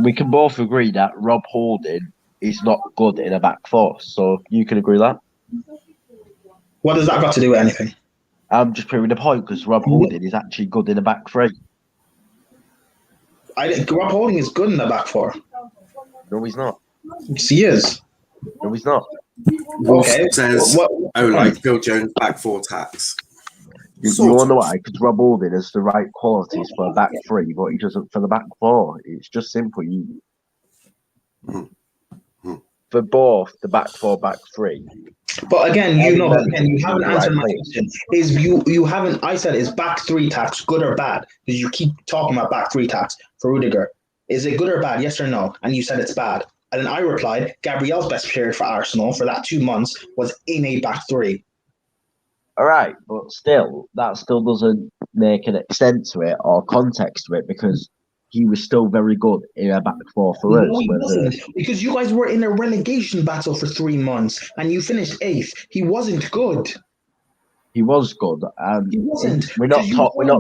we can both agree that Rob Holding is not good in a back four. So you can agree that? What does that got to do with anything? I'm just proving the point because Rob Holding is actually good in the back three. Rob Holding is good in the back four. No, he's not. Yes, he is. No, he's not. Okay. Says, like Phil Jones, back four tax. You wonder why? Because Rob Holding has the right qualities for a back three, but he doesn't for the back four. It's just simple. For both the back four, back three. But again, you haven't answered my question. You haven't? I said, is back three tax good or bad? Because you keep talking about back three tax for Rudiger. Is it good or bad? Yes or no? And you said it's bad. And then I replied, Gabrielle's best period for Arsenal for that 2 months was in a back three. All right, but still, that still doesn't make an extent to it or context to it because he was still very good in a back four for us. No, he wasn't, because you guys were in a relegation battle for 3 months and you finished 8th. He wasn't good. He was good, and He wasn't. we're not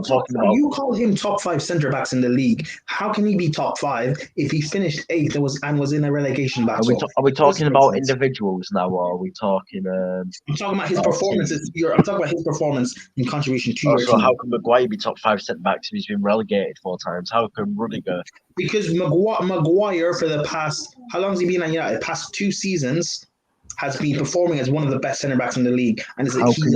talking about. You call him top 5 centre backs in the league. How can he be top 5 if he finished 8th and was in a relegation battle? Are we talking about individuals now, or are we talking? I'm talking about his performances. I'm talking about his performance in contribution to your So team. how can Maguire be top 5 centre backs if he's been relegated 4 times? How can Rudiger? Because Maguire for the past, how long has he been at United? Past 2 seasons has been performing as one of the best centre backs in the league, and How can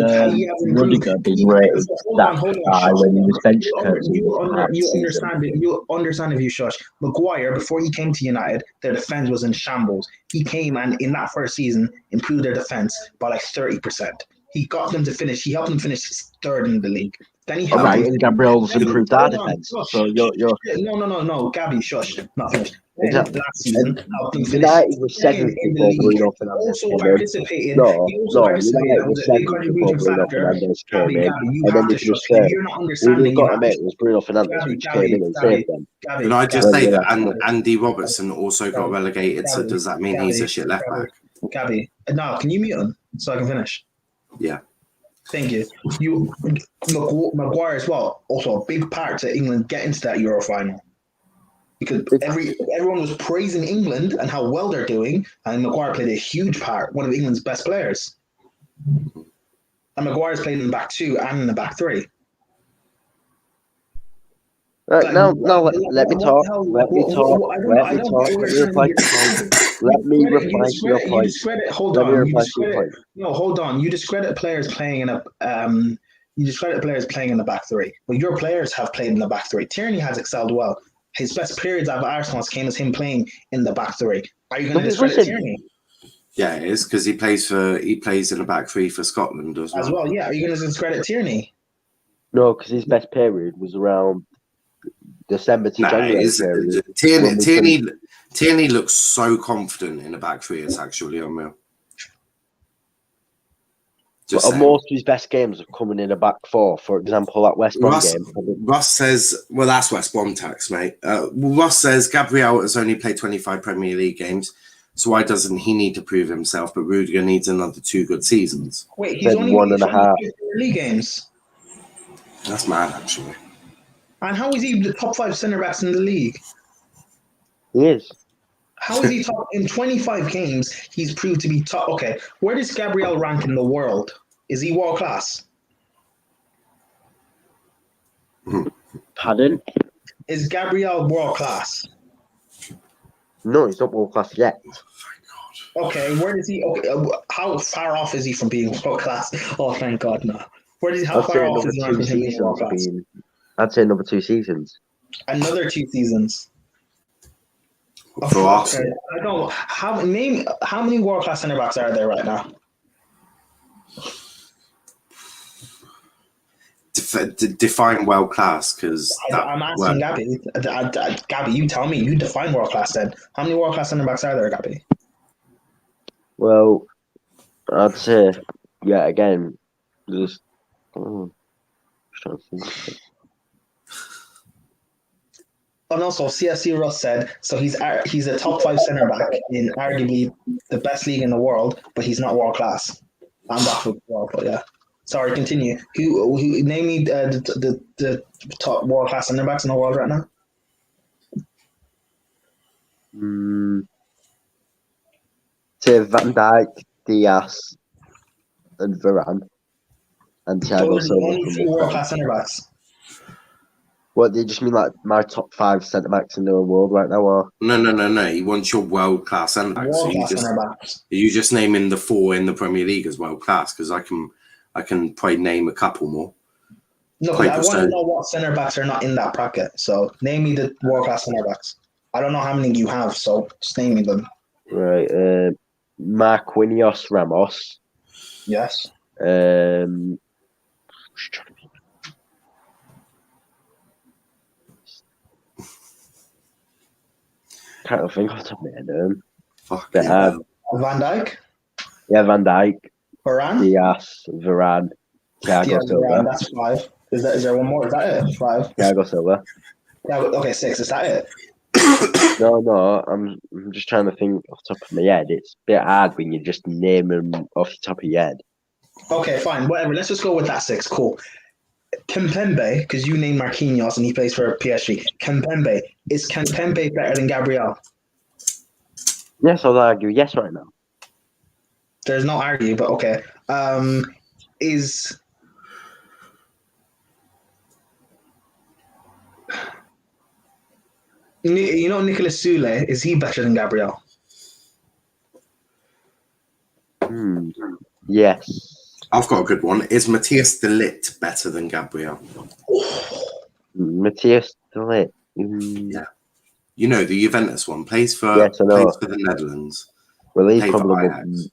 Rudiger be rated that high when he was benched? You understand if you shush. Maguire, before he came to United, their defence was in shambles. He came and in that first season improved their defence by like 30%. He got them to finish. He helped them finish 3rd in the league. Then he helped right, and Gabrielle's improved our defence. So you're no, Gabi, shush, not finished. Exactly. Last season, helped them finish United was 7th in the before league. Bruno Fernandes Also came in. participated. United was 7th before Bruno Fernandes came in, and then they finished 3rd. You're not Who understanding. they've got to admit was Bruno Fernandes, which came in and saved them. Can I just say that Andy Robertson also got relegated, so does that mean he's a shit left back? Gabi, now can you mute him so I can finish? Yeah. Thank you. Maguire as well, also a big part to England getting to that Euro final. Because everyone was praising England and how well they're doing, and Maguire played a huge part, one of England's best players. And Maguire's played in the back 2 and in the back 3. Right, now let me talk. Let me reply to your point. Hold on. No, hold on. You discredit players playing in a back 3. Well, your players have played in the back 3. Tierney has excelled well. His best periods at Arsenal came as him playing in the back 3. Are you going to discredit Tierney? Yeah, it is, because he plays in the back 3 for Scotland as well. Yeah, are you going to discredit Tierney? No, because his best period was around December to January. Tierney looks so confident in the back 3. It's actually unreal. Most of his best games are coming in a back 4. For example, that West Brom game. Russ says, well, that's West Brom tax, mate. Russ says Gabriel has only played 25 Premier League games, so why doesn't he need to prove himself? But Rudiger needs another 2 good seasons. Wait, he's only 1.5 league games. That's mad, actually. And how is he the top 5 centre backs in the league? He is. How is he top in 25 games? He's proved to be top. Okay, where does Gabriel rank in the world? Is he world class? Pardon? Is Gabriel world class? No, he's not world class yet. Okay, where does he? Okay, how far off is he from being world class? Oh, thank God, no. How far off is he from being world class? I'd say another 2 seasons. Another 2 seasons. For Arsenal. I don't how many world class centre backs are there right now? Define world class, because I'm asking Gabi. Gabi, you tell me. You define world class then. How many world class centre backs are there, Gabi? Well, I'd say, yeah, again, just. And also, CFC Russ said, so he's a top 5 centre back in arguably the best league in the world, but he's not world class. I'm back with world, but yeah. Sorry, continue. Who name me the top world class centre backs in the world right now? Say Van Dijk, Diaz, and Varane, and Thiago Silva. Only 2 world class centre backs. What, do you just mean like my top 5 centre backs in the world right now? Or? No. He wants your world class centre backs. You just naming the 4 in the Premier League as world class, because I can probably name a couple more. No, I want to know what centre backs are not in that bracket. So name me the world class centre backs. I don't know how many you have, so just name me them. Right, Marquinhos Ramos. Yes. Can't think off the top of my head. Fuck yeah. Van Dijk? Yeah, Van Dijk. Varane? Diaz, Varane. Thiago Silva. Varane, that's 5. Is there one more? Is that it? 5? Thiago Silva. Yeah, okay, 6. Is that it? No. I'm just trying to think off the top of my head. It's a bit hard when you just name them off the top of your head. Okay, fine, whatever. Let's just go with that 6. Cool. Kimpembe, because you named Marquinhos and he plays for PSG. Is Kimpembe better than Gabriel? Yes, I'll argue yes right now. There's no argue, but okay. Is Nicolas Sule, is he better than Gabriel? Yes. I've got a good one. Is Matthias de Ligt better than Gabriel? Matthias de Ligt. Yeah. You know, the Juventus one. Plays for the Netherlands. Well, he Played probably for Ajax.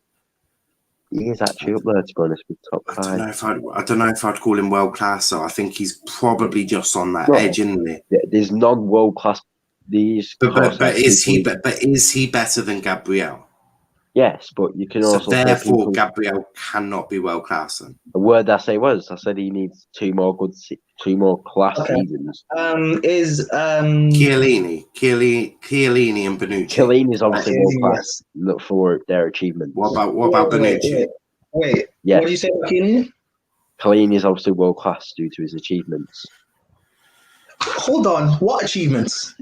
he is actually up there, to be honest, with top 5. I don't know if I'd call him world class. So I think he's probably just on that edge, isn't he? There's non-world class. But is he better than Gabriel? Yes, but you can also. Therefore, Gabriel cannot be world class. Then the word I said he needs 2 more class seasons. Is Chiellini and Bonucci. Chiellini is obviously world class. Look for their achievements. What about Bonucci? Wait. Yes. What did you say about Chiellini? Chiellini is obviously world class due to his achievements. Hold on, what achievements?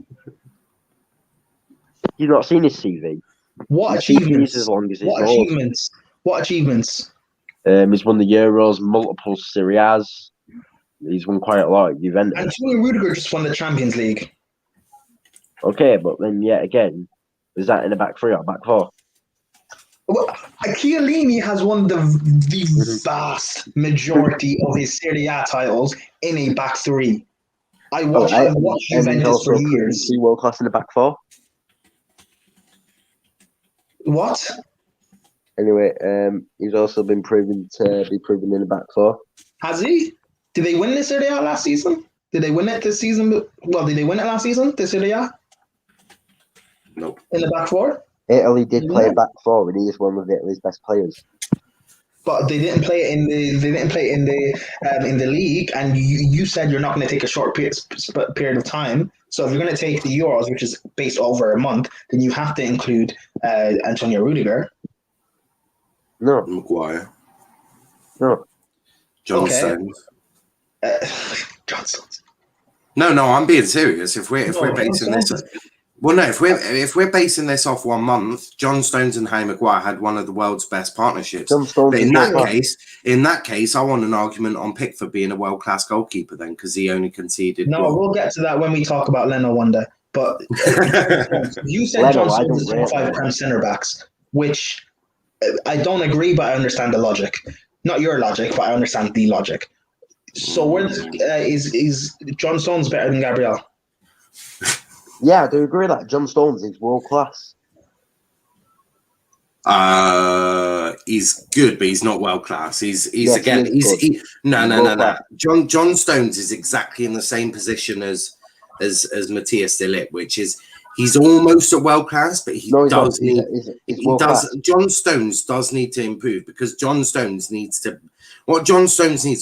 You've not seen his CV. What achievements? As long as his what achievements? What achievements? He's won the Euros, multiple Serie A's. He's won quite a lot at Juventus. Antonio Rudiger just won the Champions League. Okay, but then yet again, is that in the back 3 or back 4? Well, Chiellini has won the vast majority of his Serie A titles in a back 3. I watched Juventus for years. Is he world class in the back 4? What? Anyway, he's also been proven to be proven in the back 4. Has he? Did they win the Serie A last season? Did they win it this season? Well, did they win it last season, the Serie A? Nope. In the back 4? Italy did play a back 4, and he is one of Italy's best players. But they didn't play it in the league, and you said you're not going to take a short period of time. So if you're going to take the Euros, which is based over a month, then you have to include Antonio Rudiger. No. Maguire. No. John Stones. John Stones. No, I'm being serious. If we're basing this, if we're basing this off 1 month, John Stones and Harry Maguire had one of the world's best partnerships. But in that case, I want an argument on Pickford being a world-class goalkeeper then, because he only conceded. No, we'll get to that when we talk about Leno one day. But you said John Stones is top 5 Prem centre backs, which I don't agree, but I understand the logic. Not your logic, but I understand the logic. So where is John Stones better than Gabriel? Yeah, I do agree that John Stones is world class. He's good, but he's not world class. No. John Stones is exactly in the same position as Matthias de Ligt, which is he's almost at world class, but John Stones does need to improve, because John Stones needs to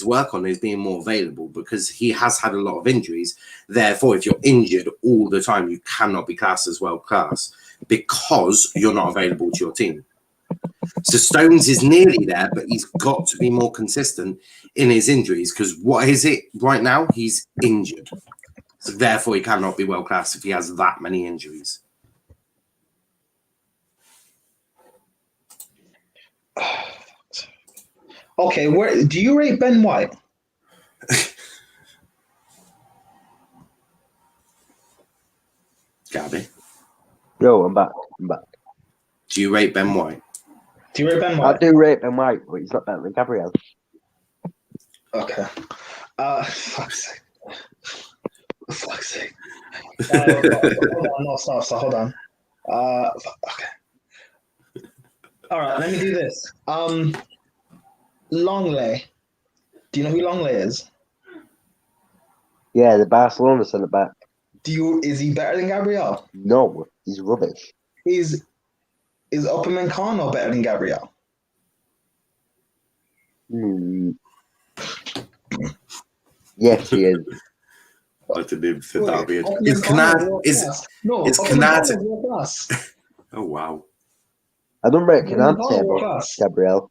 work on is being more available, because he has had a lot of injuries. Therefore, if you're injured all the time, you cannot be classed as world class because you're not available to your team. So Stones is nearly there, but he's got to be more consistent in his injuries, because what is it right now? He's injured. So therefore, he cannot be world class if he has that many injuries. Okay, where do you rate Ben White? Gabi? Yo, I'm back. Do you rate Ben White? Do you rate Ben White? I do rate Ben White, but he's not better than Gabrielle. Okay. Fuck's sake. Hold on. Okay. All right, let me do this. Longley. Do you know who Longley is? Yeah, the Barcelona centre back. Is he better than Gabriel? No, he's rubbish. Is Upamecano better than Gabriel? Yes, he is. I didn't even think that would be Is Canate? Oh wow! I don't rate Canate above Gabriel.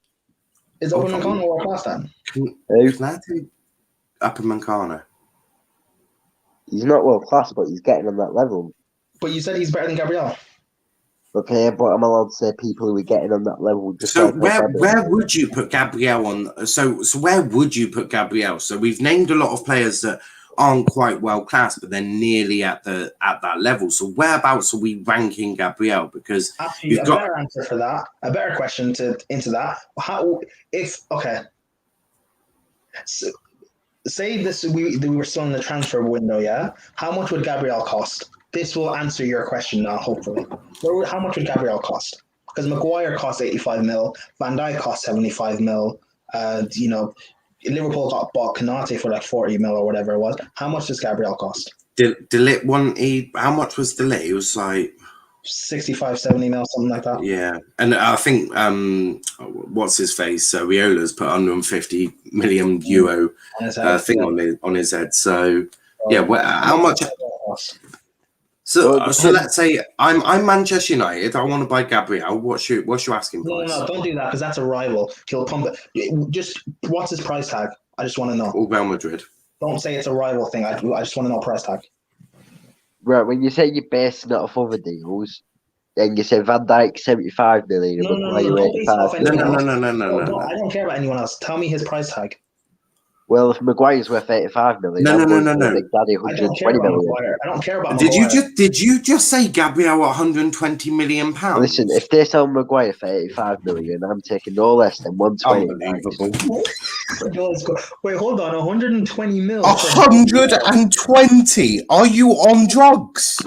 Is Upamecano world class then? Konate, Upamecano. He's not world class, but he's getting on that level. But you said he's better than Gabrielle. Okay, but I'm allowed to say people who are getting on that level. Just So like where would you put Gabrielle on? So where would you put Gabrielle? So we've named a lot of players that aren't quite world class, but they're nearly at that level. So whereabouts are we ranking Gabrielle? Because Actually, you've got better answer for that. A better question into that. So, say this we were still in the transfer window, yeah? How much would Gabrielle cost? This will answer your question now, hopefully. How much would Gabrielle cost? Because Maguire cost 85 mil, Van Dijk cost 75 mil. Liverpool bought Konate for like 40 mil or whatever it was. how much does Gabrielle cost? Delit how much was Delit? It was like 65, 70 mil, something like that. Yeah, and I think what's his face? So Riola's put 150 million euro thing on his head. So yeah, how much? So let's say I'm Manchester United. I want to buy Gabriel. What's your asking price? No, don't do that because that's a rival. He'll pump it. Just what's his price tag? I just want to know. Or Real Madrid. Don't say it's a rival thing. I just want to know price tag. Right, when you say you're basing it off other deals, then you say Van Dijk 75 million. No. No. I don't care about anyone else. Tell me his price tag. Well, if Maguire's worth 85 million, no. Daddy I don't care 120 about million. Maguire. I don't care about Did Maguire. you just say Gabriel 120 million pounds? Listen, if they sell Maguire for 85 million, I'm taking no less than 120. Unbelievable. Wait, hold on. 120 mil. 120? Are you on drugs?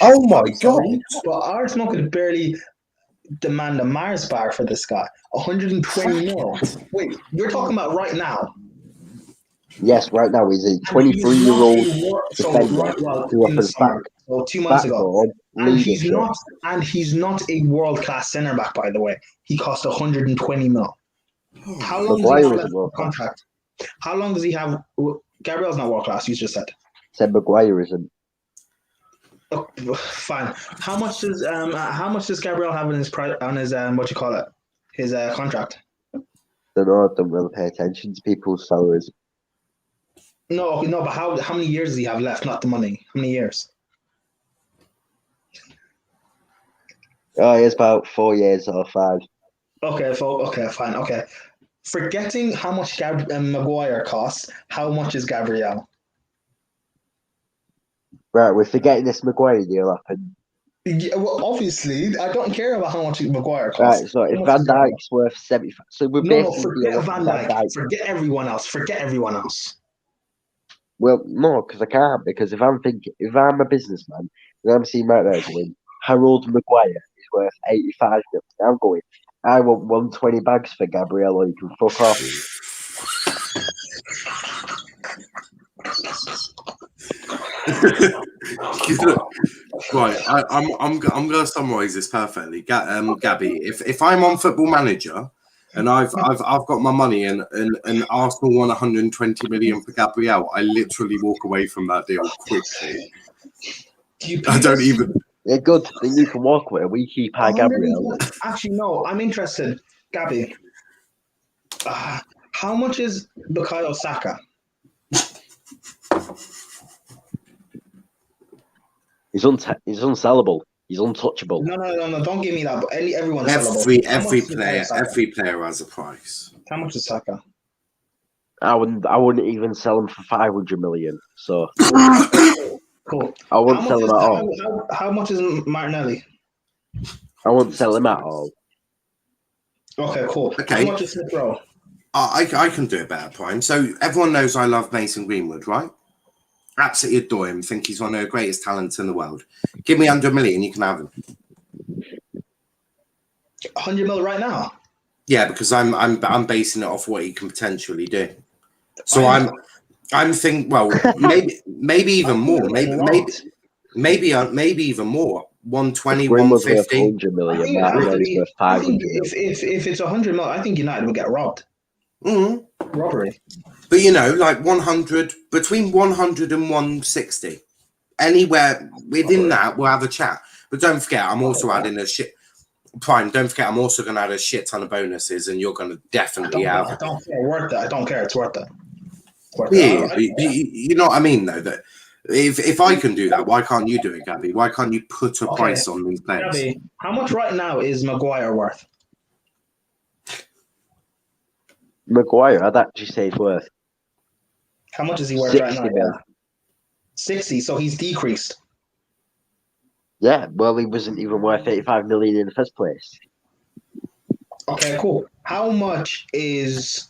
Oh my god! But Arsenal could barely demand a Mars bar for this guy. 120 mil. Wait, you're talking about right now? Yes, right now he's a 23-year-old defender who offers back. So 2 months ago, and he's leadership. not a world class centre back, by the way. He cost 120 mil. How long does he Maguire have isn't left world on contract? How long does he have? Gabriel's not world class. You just said. Said Maguire isn't. Oh, fine. How much does Gabriel have in his his contract? Don't know. Don't really pay attention to people's salaries. No. But how many years does he have left? Not the money. How many years? Oh, he has about 4 years or 5. Okay, fine. Okay. Forgetting how much Maguire costs, how much is Gabriel? Right, we're forgetting this Maguire deal happened. Yeah, well, obviously, I don't care about how much Maguire costs. Right, so if Van Dijk's worth 75, so we're basically forget Van Dijk. Forget everyone else. Well, no, because I can't. Because if I'm a businessman, and I'm seeing right there going, Harold Maguire is worth 85 million. I'm going, I want 120 bags for Gabrielle, or you can fuck off. Right, I'm going to summarise this perfectly, Gabby. If I'm on Football Manager and I've got my money and Arsenal won 120 million for Gabrielle, I literally walk away from that deal quickly. I don't even. Yeah, good. Then you can walk away. We keep our Gabrielle. Actually, no. I'm interested, Gabby. How much is Bukayo Saka? He's unsellable. He's untouchable. No. Don't give me that. But everyone's every player has a price. How much is Saka? I wouldn't even sell him for 500 million. So cool. I wouldn't sell him at all. How much is Martinelli? I wouldn't sell him at all. Okay, cool. Okay. How much is Smith Rowe? I can do a better Prime. So everyone knows I love Mason Greenwood, right? Absolutely adore him. Think he's one of the greatest talents in the world. Give me 100 million, you can have him. 100 mil right now? Yeah, because I'm basing it off what he can potentially do. So I'm thinking, well, maybe even more. Maybe even more. 120, 150. 100 million. Worth 500 if it's 100 mil, I think United will get robbed. Mm-hmm. Robbery. But like 100, between 100 and 160. Anywhere within that, we'll have a chat. But don't forget, I'm also adding Prime, don't forget, I'm also going to add a shit ton of bonuses, and you're going to definitely have. I don't care. Worth it. I don't care. It's worth it. Yeah, you know what I mean, though. That if I can do that, why can't you do it, Gabby? Why can't you put a price on these players? Gabby, how much right now is Maguire worth? Maguire, I'd actually say it's worth How much is he worth 60 right now? mil. 60. So he's decreased. Yeah, well, he wasn't even worth 85 million in the first place. Okay, cool. How much is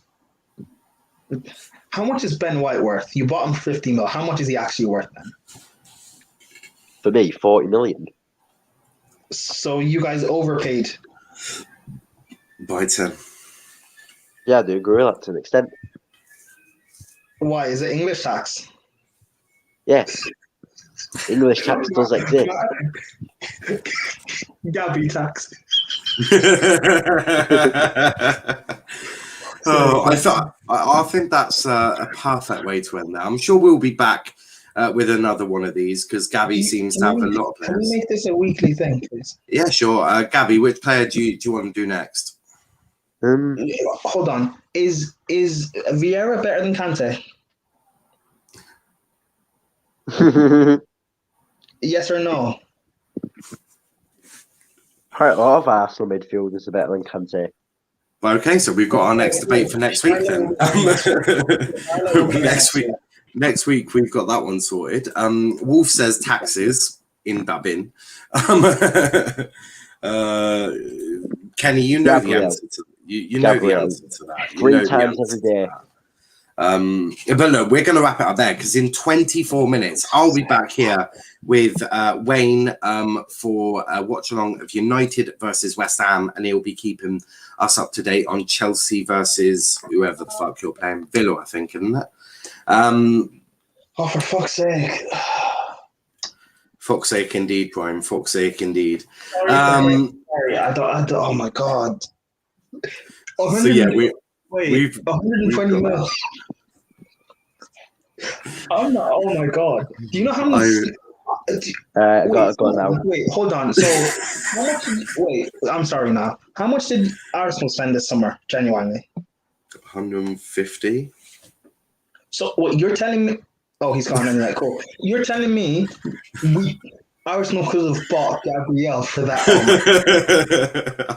Ben White worth? You bought him for 50 mil. How much is he actually worth then? For me, 40 million. So you guys overpaid. By 10. Yeah, I do agree with that to an extent. Why? Is it English tax? Yes. English tax does exist. Gabi tax. I think that's a perfect way to end that. I'm sure we'll be back with another one of these because Gabby seems to have a lot of players. Can we make this a weekly thing, please? Yeah, sure. Gabby, which player do you want to do next? Hold on. Is Vieira better than Kante? Yes or no? Quite a lot of Arsenal midfielders are better than Kante. Okay, so we've got our next debate for next week then. Next week we've got that one sorted. Wolf says taxes in Babin. Kenny, you know Gabriel. the answer to you know the answer to that. You 3 know the times answer every day. to that. But look, we're going to wrap it up there because in 24 minutes I'll be back here with Wayne for a watch along of United versus West Ham, and he'll be keeping us up to date on Chelsea versus whoever the fuck you're playing, Villa, I think, isn't it? Oh, for fuck's sake! Fuck's sake, indeed, Prime. Fuck's sake, indeed. Sorry, I don't. Oh my god! So yeah, we've 120 mil. I'm not. Oh my god! Do you know how many? Go now. Wait, hold on. So, how much? Wait, I'm sorry now. How much did Arsenal spend this summer? Genuinely, 150. So, what you're telling me? Oh, he's gone anyway. Cool. You're telling me Arsenal could have bought Gabrielle for that.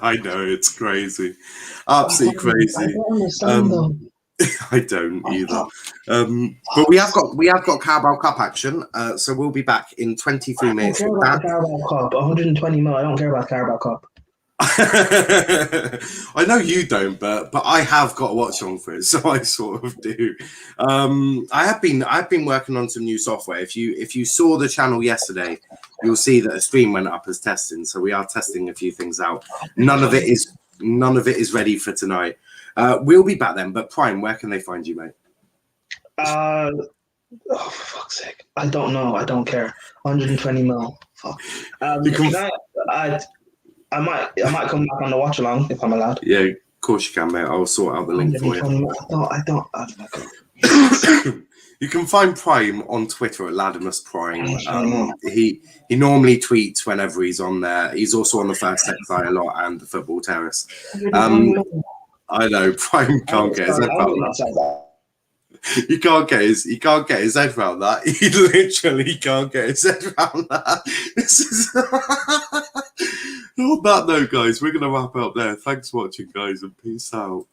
I know, it's crazy, absolutely crazy. I don't understand though. I don't either. But we have got Carabao Cup action, so we'll be back in 23 minutes. I don't care about Carabao Cup. 120 mil. I don't care about Carabao Cup. I know you don't, but I have got a watch on for it, so I sort of do. I've been working on some new software. If you saw the channel yesterday, you'll see that a stream went up as testing. So we are testing a few things out. None of it is ready for tonight. We'll be back then. But Prime, where can they find you, mate? Oh, for fuck's sake! I don't know. I don't care. 120 mil. Fuck. I might come back on the watch along if I'm allowed. Yeah, of course you can, mate. I'll sort out the link for you. I don't. Oh my God. You can find Prime on Twitter at Ladimus Prime. He normally tweets whenever he's on there. He's also on the First XI a lot and the Football Terrace. I know Prime can't get his head around that. He can't get his head around that. He literally can't get his head around that. This is on that note, guys. We're gonna wrap up there. Thanks for watching, guys, and peace out.